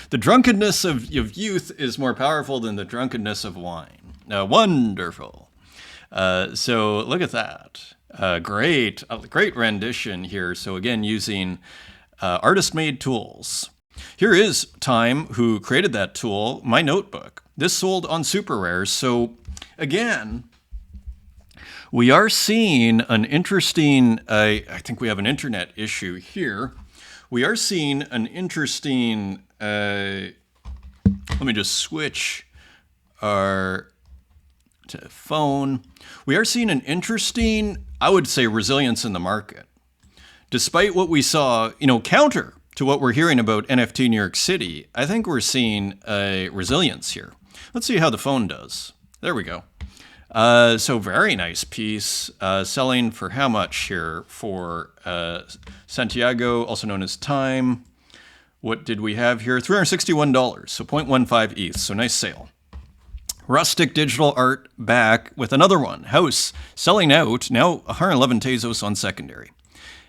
The drunkenness of youth is more powerful than the drunkenness of wine. Wonderful. So look at that. Great rendition here. So again, using artist-made tools. Here is Time, who created that tool, My Notebook. This sold on Super Rares. So again, We are seeing an interesting, I think we have an internet issue here. We are seeing an interesting, let me just switch our to phone. We are seeing an interesting, I would say, resilience in the market. Despite what we saw, counter to what we're hearing about NFT New York City, I think we're seeing a resilience here. Let's see how the phone does. There we go. So very nice piece, selling for how much here for Santiago, also known as Time. What did we have here? $361, so 0.15 ETH, so nice sale. Rustic Digital Art back with another one. House selling out, now 111 Tezos on secondary.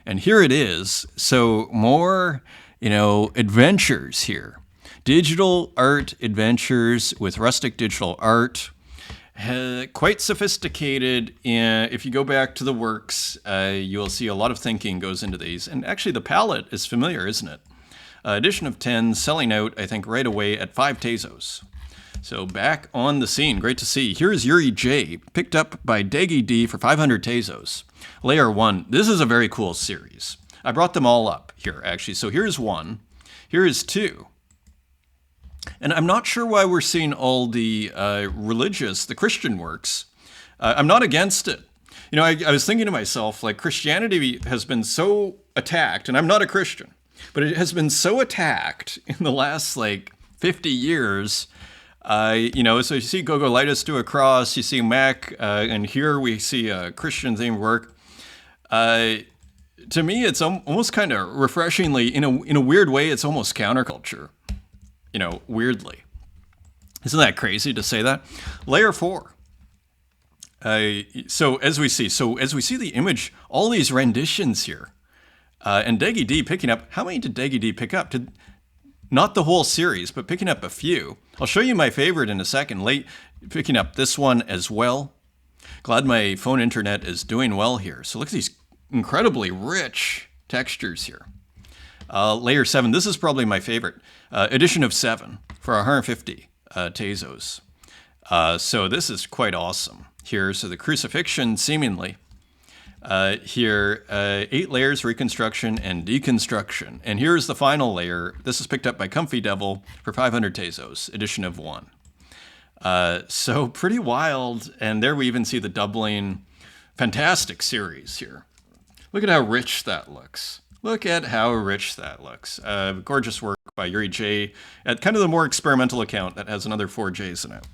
And here it is. So more, adventures here. Digital art adventures with Rustic Digital Art. Quite sophisticated. If you go back to the works, you'll see a lot of thinking goes into these. And actually the palette is familiar, isn't it? Edition of 10 selling out, I think, right away at 5 Tezos. So back on the scene. Great to see. Here's Yuri J, picked up by Deggy D for 500 Tezos. Layer 1. This is a very cool series. I brought them all up here, actually. So here's 1. Here is 2. And I'm not sure why we're seeing all the the Christian works. I'm not against it. I was thinking to myself, like, Christianity has been so attacked, and I'm not a Christian, but it has been so attacked in the last, 50 years. So you see Gogolitis do a cross, you see Mac, and here we see a Christian-themed work. To me, it's almost kind of refreshingly, in a weird way, it's almost counterculture. Weirdly. Isn't that crazy to say that? Layer 4. So as we see the image, all these renditions here, and Deggy D picking up, how many did Deggy D pick up? Not the whole series, but picking up a few. I'll show you my favorite in a second. Picking up this one as well. Glad my phone internet is doing well here. So look at these incredibly rich textures here. Layer 7, this is probably my favorite. Edition of 7 for 150 Tezos. So this is quite awesome here. So the crucifixion, seemingly. Here, 8 layers, reconstruction and deconstruction. And here's the final layer. This is picked up by Comfy Devil for 500 Tezos, edition of 1. So pretty wild. And there we even see the doubling. Fantastic series here. Look at how rich that looks. Look at how rich that looks. Gorgeous work by Yuri J at kind of the more experimental account that has another 4 J's in it.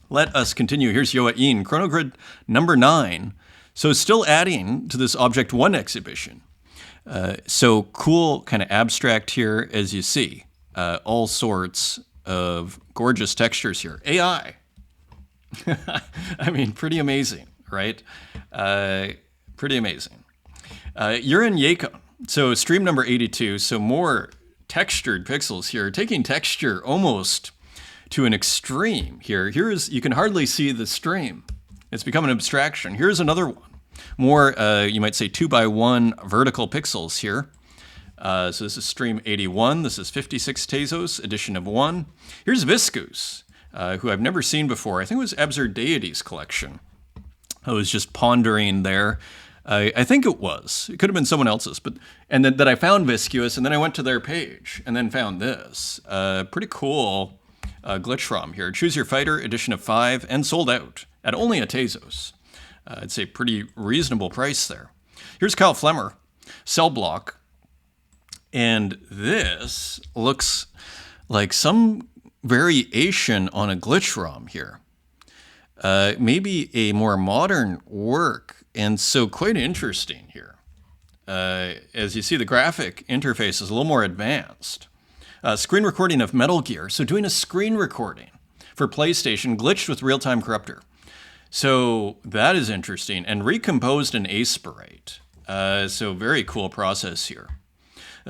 Let us continue. Here's Yoa Een, Chronogrid number 9. So still adding to this Object 1 exhibition. So cool kind of abstract here, as you see. All sorts of gorgeous textures here. AI. I mean, pretty amazing, right? Pretty amazing. Urin Yekon. So stream number 82. So more textured pixels here. Taking texture almost to an extreme here. You can hardly see the stream. It's become an abstraction. Here's another one. More, you might say, 2x1 vertical pixels here. So this is stream 81. This is 56 Tezos, edition of 1. Here's Viscous, who I've never seen before. I think it was Absurd Deities collection. I was just pondering there. I think it was. It could have been someone else's. And then that I found Viscous, and then I went to their page, and then found this. Pretty cool glitch ROM here. Choose Your Fighter, edition of 5, and sold out at only a Tezos. I'd say pretty reasonable price there. Here's Kyle Flemmer, Cell Block. And this looks like some variation on a glitch ROM here. Maybe a more modern work, and so quite interesting here. As you see, the graphic interface is a little more advanced. Screen recording of Metal Gear. So doing a screen recording for PlayStation, glitched with real-time corruptor. So that is interesting, and recomposed in aspirate. So very cool process here.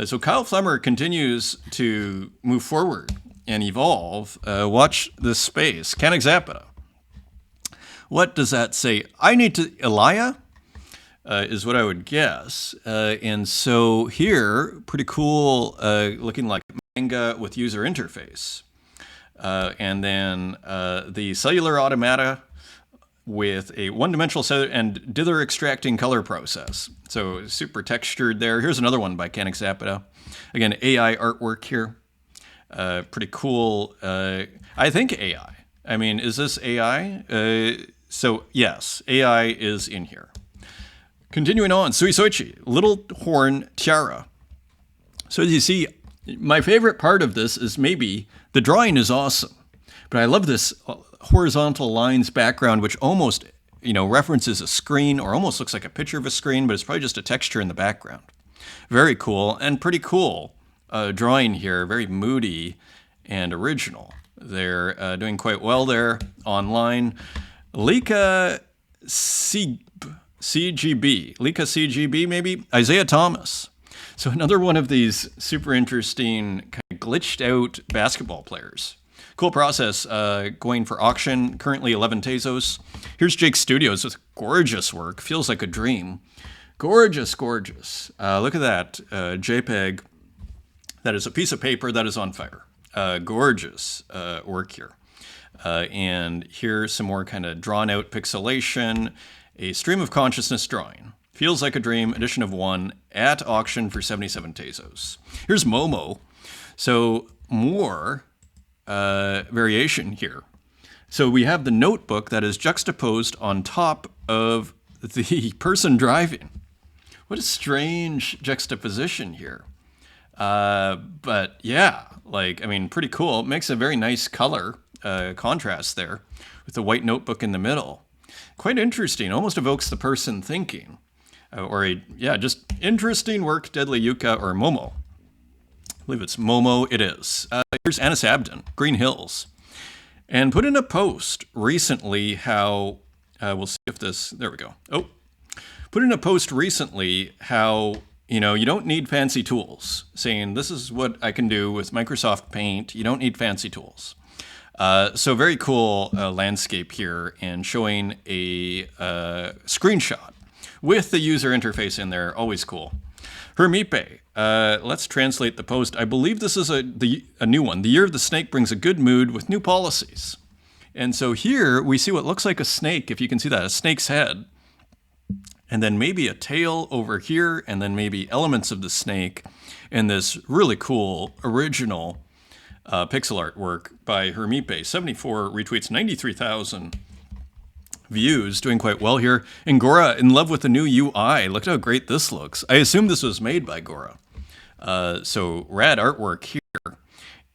So Kyle Flemmer continues to move forward and evolve. Watch this space. Canik Zappa. What does that say? I need to... Elia? Is what I would guess. And so here, pretty cool, looking like manga with user interface. And then the cellular automata with a one-dimensional set and dither extracting color process. So super textured there. Here's another one by Canik Zapata. Again, AI artwork here. Pretty cool. I think AI. I mean, is this AI? So yes, AI is in here. Continuing on, Suisoichi, little horn tiara. So as you see, my favorite part of this is maybe the drawing is awesome, but I love this horizontal lines background, which almost, references a screen or almost looks like a picture of a screen, but it's probably just a texture in the background. Very cool and pretty cool drawing here, very moody and original. They're doing quite well there online. Lika CGB maybe? Isaiah Thomas. So another one of these super interesting kind of glitched out basketball players. Cool process going for auction, currently 11 Tezos. Here's Jake Studios with gorgeous work, feels like a dream. Gorgeous, gorgeous. Look at that JPEG. That is a piece of paper that is on fire. Gorgeous work here. And here's some more kind of drawn out pixelation, a stream of consciousness drawing. Feels like a dream, edition of 1 at auction for 77 Tezos. Here's Momo. So more variation here. So we have the notebook that is juxtaposed on top of the person driving. What a strange juxtaposition here. But yeah, pretty cool. It makes a very nice color contrast there with the white notebook in the middle. Quite interesting, almost evokes the person thinking. Just interesting work, Deadly Yuka or Momo. I believe it's Momo, it is. Here's Anis Abdon, Green Hills. And put in a post recently how, we'll see if this, there we go. Put in a post recently how, you don't need fancy tools, saying this is what I can do with Microsoft Paint. You don't need fancy tools. So very cool landscape here and showing a screenshot with the user interface in there. Always cool. Hermipe, let's translate the post. I believe this is a new one. The Year of the Snake brings a good mood with new policies. And so here we see what looks like a snake, if you can see that, a snake's head. And then maybe a tail over here, and then maybe elements of the snake, and this really cool original pixel art work by Hermipe. 74 retweets, 93,000 views, doing quite well here. And Gora, in love with the new UI. Look how great this looks. I assume this was made by Gora. So rad artwork here,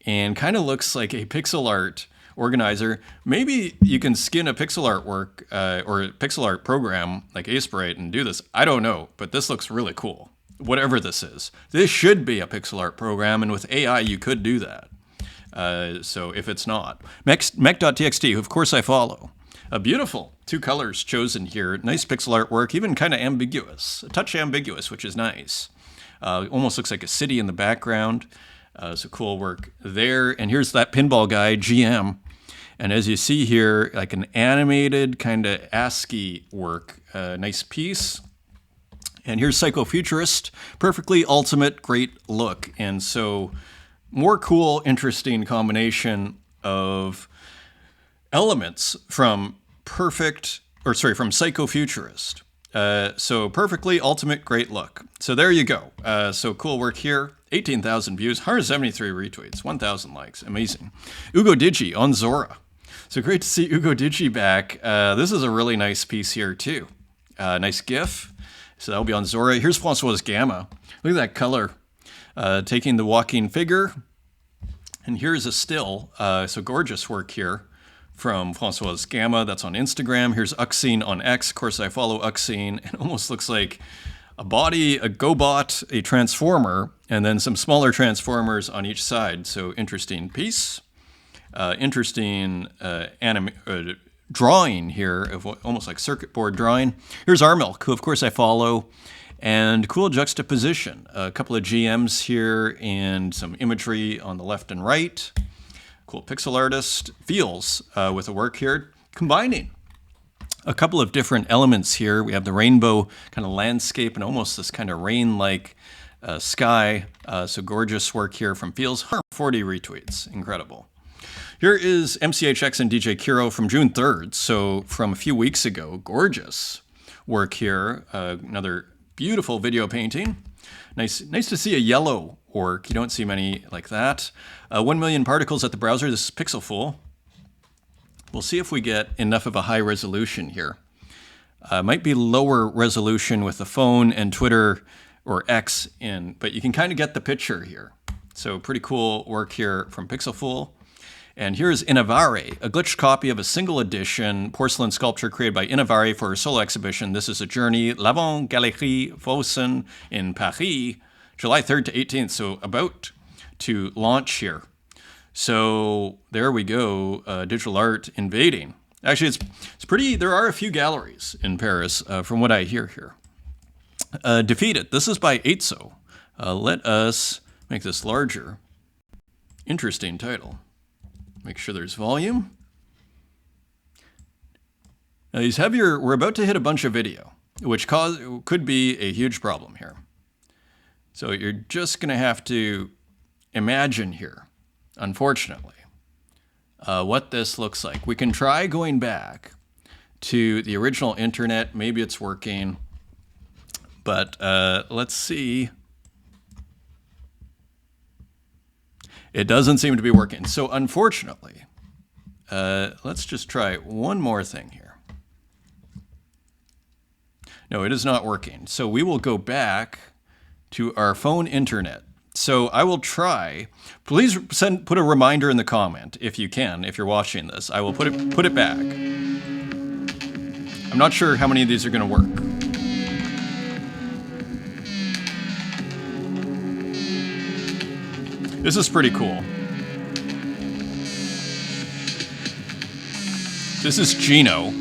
and kind of looks like a pixel art organizer. Maybe you can skin a pixel artwork or a pixel art program like Aseprite and do this. I don't know, but this looks really cool. Whatever this is. This should be a pixel art program, and with AI you could do that. So if it's not. Mech.txt, who of course I follow. Beautiful. 2 colors chosen here. Nice pixel artwork, even kind of ambiguous. A touch ambiguous, which is nice. Almost looks like a city in the background. So cool work there. And here's that pinball guy, GM. And as you see here, like an animated kind of ASCII work. Nice piece. And here's Psychofuturist. Perfectly ultimate, great look. And so more cool, interesting combination of elements from Psychofuturist. So perfectly ultimate, great look. So there you go. So cool work here. 18,000 views, 173 retweets, 1,000 likes. Amazing. Ugo Digi on Zora. So great to see Ugo Digi back. This is a really nice piece here too. Nice GIF. So that'll be on Zora. Here's Francois Gamma. Look at that color. Taking the walking figure. And here's a still. So gorgeous work here from Francois Gamma. That's on Instagram. Here's Uxine on X. Of course, I follow Uxine. It almost looks like a body, a GoBot, a transformer, and then some smaller transformers on each side. So interesting piece. Interesting drawing here of what, almost like circuit board drawing. Here's Armilk, who of course I follow. And cool juxtaposition. A couple of GMs here and some imagery on the left and right. Cool pixel artist. Feels with the work here. Combining a couple of different elements here. We have the rainbow kind of landscape and almost this kind of rain-like sky. So gorgeous work here from Feels. 140 retweets. Incredible. Here is MCHX and DJ Kiro from June 3rd, so from a few weeks ago. Gorgeous work here. Another beautiful video painting. Nice to see a yellow work. You don't see many like that. 1 million particles at the browser. This is pixel full. We'll see if we get enough of a high resolution here. Might be lower resolution with the phone and Twitter or X in, but you can kind of get the picture here. So pretty cool work here from Pixelful. And here's Inavare, a glitched copy of a single edition porcelain sculpture created by Inavare for her solo exhibition. This is a journey, L'Avant Galerie Vaussen in Paris, July 3rd to 18th. So about to launch here. So there we go, digital art invading. Actually, it's pretty, there are a few galleries in Paris from what I hear here. Defeated, this is by Tezos. Let us make this larger. Interesting title. Make sure there's volume. Now these heavier, we're about to hit a bunch of video, which could be a huge problem here. So you're just gonna have to imagine here, unfortunately, what this looks like. We can try going back to the original internet. Maybe it's working, but let's see. It doesn't seem to be working. So unfortunately, let's just try one more thing here. No, it is not working. So we will go back to our phone internet. So I will try, please put a reminder in the comment if you can, if you're watching this. I will put it back. I'm not sure how many of these are gonna work. This is pretty cool. This is Gino.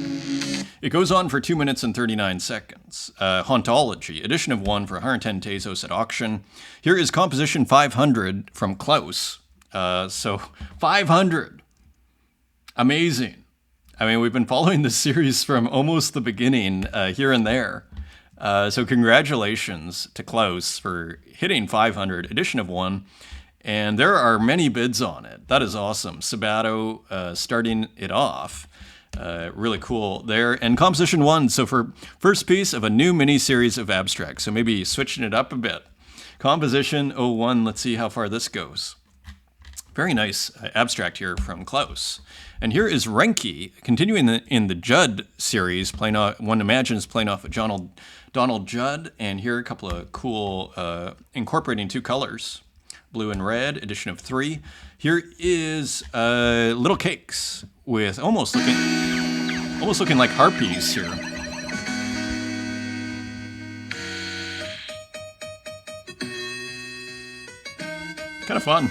It goes on for 2 minutes and 39 seconds. Hauntology, edition of 1 for 110 Tezos at auction. Here is composition 500 from Klaus. So 500. Amazing. I mean, we've been following this series from almost the beginning, here and there. So congratulations to Klaus for hitting 500, edition of 1. And there are many bids on it. That is awesome. Sabato starting it off. Really cool there. And composition 1, so for first piece of a new mini-series of abstract. So maybe switching it up a bit. Composition 01, let's see how far this goes. Very nice abstract here from Klaus. And here is Renki, continuing in the Judd series, one imagines playing off of Donald Judd. And here are a couple of cool, incorporating 2 colors. Blue and red, edition of 3. Here is little cakes with almost looking like harpies here. Kind of fun.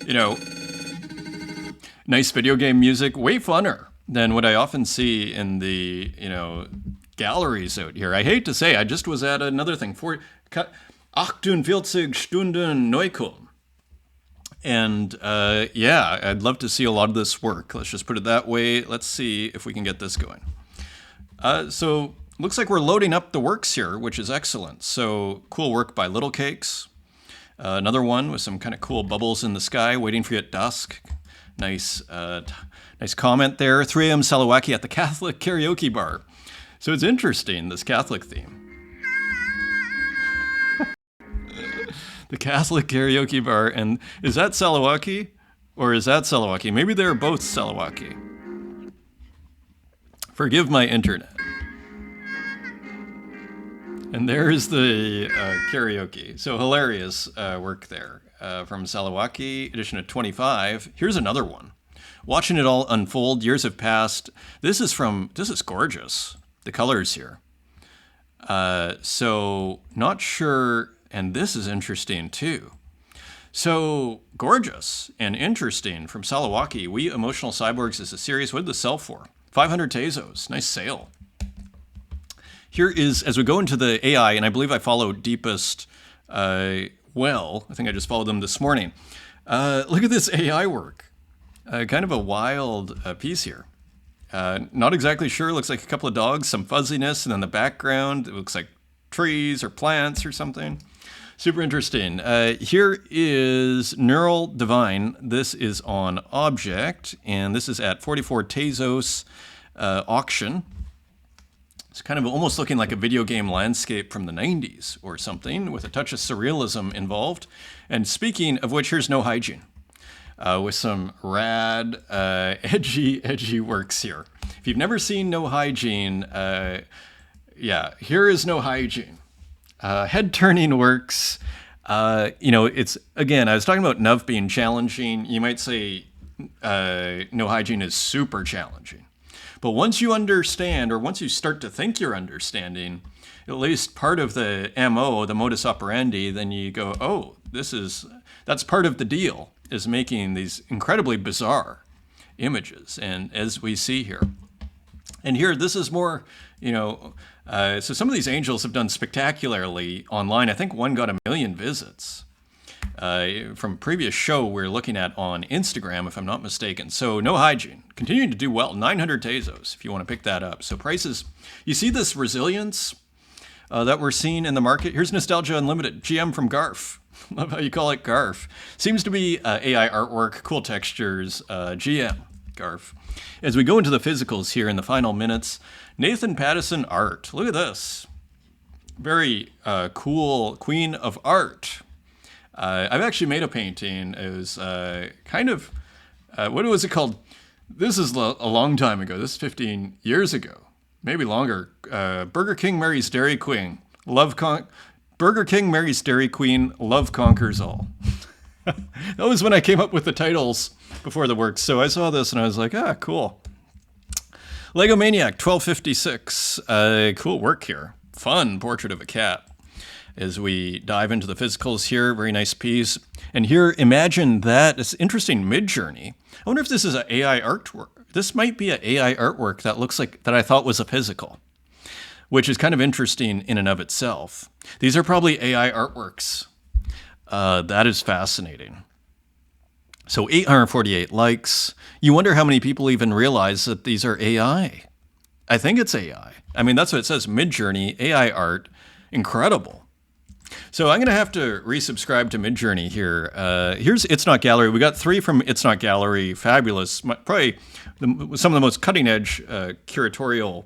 You know, nice video game music, way funner than what I often see in the, galleries out here. I hate to say, I just was at another thing, 48 Stunden Neukölln. And yeah, I'd love to see a lot of this work. Let's just put it that way. Let's see if we can get this going. So looks like we're loading up the works here, which is excellent. So cool work by Little Cakes. Another one with some kind of cool bubbles in the sky, waiting for you at dusk. Nice, nice comment there. 3 a.m. Salawaki at the Catholic karaoke bar. So it's interesting, this Catholic theme. The Catholic karaoke bar, and is that Salawaki? Or is that Salawaki? Maybe they're both Salawaki. Forgive my internet. And there's the karaoke. So hilarious work there from Salawaki, edition of 25. Here's another one. Watching it all unfold, years have passed. This is gorgeous. The colors here. So not sure, and this is interesting too. So gorgeous and interesting from Salawaki. We Emotional Cyborgs is a series. What did this sell for? 500 Tezos. Nice sale. Here is, as we go into the AI, and I believe I follow Deepest well. I think I just followed them this morning. Look at this AI work. Kind of a wild piece here. Not exactly sure. Looks like a couple of dogs, some fuzziness, and then the background, it looks like trees or plants or something. Super interesting. Here is Neural Divine. This is on Object, and this is at 44 Tezos auction. It's kind of almost looking like a video game landscape from the 90s or something, with a touch of surrealism involved. And speaking of which, here's No Hygiene, with some rad, edgy works here. If you've never seen No Hygiene, yeah, here is No Hygiene. Head-turning works. It's, again, I was talking about Nuv being challenging. You might say No Hygiene is super challenging. But once you understand, or once you start to think you're understanding, at least part of the MO, the modus operandi, then you go, oh, that's part of the deal, is making these incredibly bizarre images, and as we see here. And here, this is more, so some of these angels have done spectacularly online. I think one got 1 million visits. From a previous show we're looking at on Instagram, if I'm not mistaken. So No Hygiene, continuing to do well, 900 Tezos, if you want to pick that up. So prices, you see this resilience that we're seeing in the market. Here's Nostalgia Unlimited, GM from Garf. Love how you call it Garf. Seems to be AI artwork, cool textures, GM, Garf. As we go into the physicals here in the final minutes, Nathan Pattison art. Look at this. Very cool Queen of Art. I've actually made a painting. It was what was it called? This is a long time ago. This is 15 years ago, maybe longer. Burger King marries Dairy Queen. Burger King marries Dairy Queen. Love conquers all. That was when I came up with the titles before the work. So I saw this and I was like, cool. Lego Maniac 1256. Cool work here. Fun portrait of a cat. As we dive into the physicals here, very nice piece. And here, imagine that. It's interesting Midjourney. I wonder if this is an AI artwork. This might be an AI artwork that looks like, that I thought was a physical, which is kind of interesting in and of itself. These are probably AI artworks. That is fascinating. So 848 likes. You wonder how many people even realize that these are AI. I think it's AI. I mean, that's what it says, Midjourney, AI art, incredible. So I'm going to have to resubscribe to Midjourney here. Here's It's Not Gallery. We got 3 from It's Not Gallery. Fabulous. Probably some of the most cutting-edge curatorial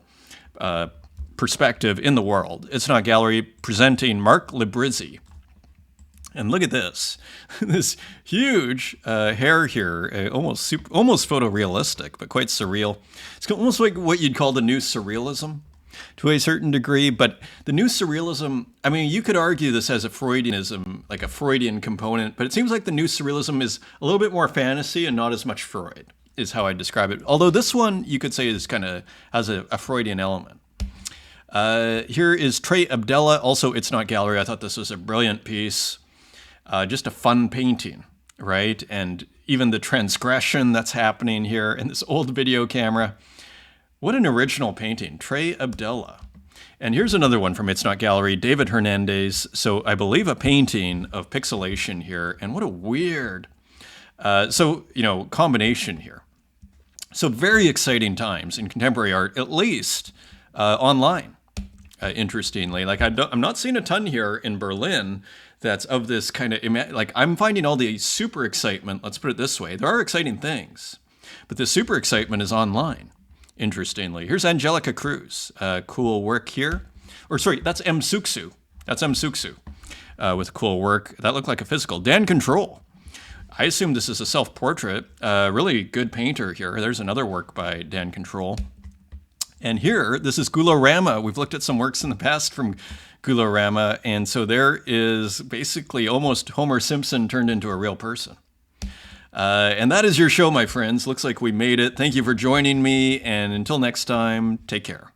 perspective in the world. It's Not Gallery presenting Mark Librizzi. And look at this. This huge hair here, almost photorealistic, but quite surreal. It's almost like what you'd call the new surrealism, to a certain degree, but the new surrealism, I mean, you could argue this as a Freudianism, like a Freudian component, but it seems like the new surrealism is a little bit more fantasy and not as much Freud, is how I describe it. Although this one, you could say, is kind of has a Freudian element. Here is Trey Abdella, also It's Not Gallery. I thought this was a brilliant piece. Just a fun painting, right? And even the transgression that's happening here in this old video camera. What an original painting, Trey Abdella. And here's another one from It's Not Gallery, David Hernandez. So I believe a painting of pixelation here. And what a weird, combination here. So very exciting times in contemporary art, at least online, interestingly. Like I'm not seeing a ton here in Berlin that's of this kind of, like I'm finding all the super excitement, let's put it this way. There are exciting things, but the super excitement is online. Interestingly, here's Angelica Cruz. Cool work here. Or sorry, that's M. Suksu. That's M. Suksu with cool work. That looked like a physical. Dan Control. I assume this is a self-portrait. Really good painter here. There's another work by Dan Control. And here, this is Gulorama. We've looked at some works in the past from Gulorama. And so there is basically almost Homer Simpson turned into a real person. And that is your show, my friends. Looks like we made it. Thank you for joining me. And until next time, take care.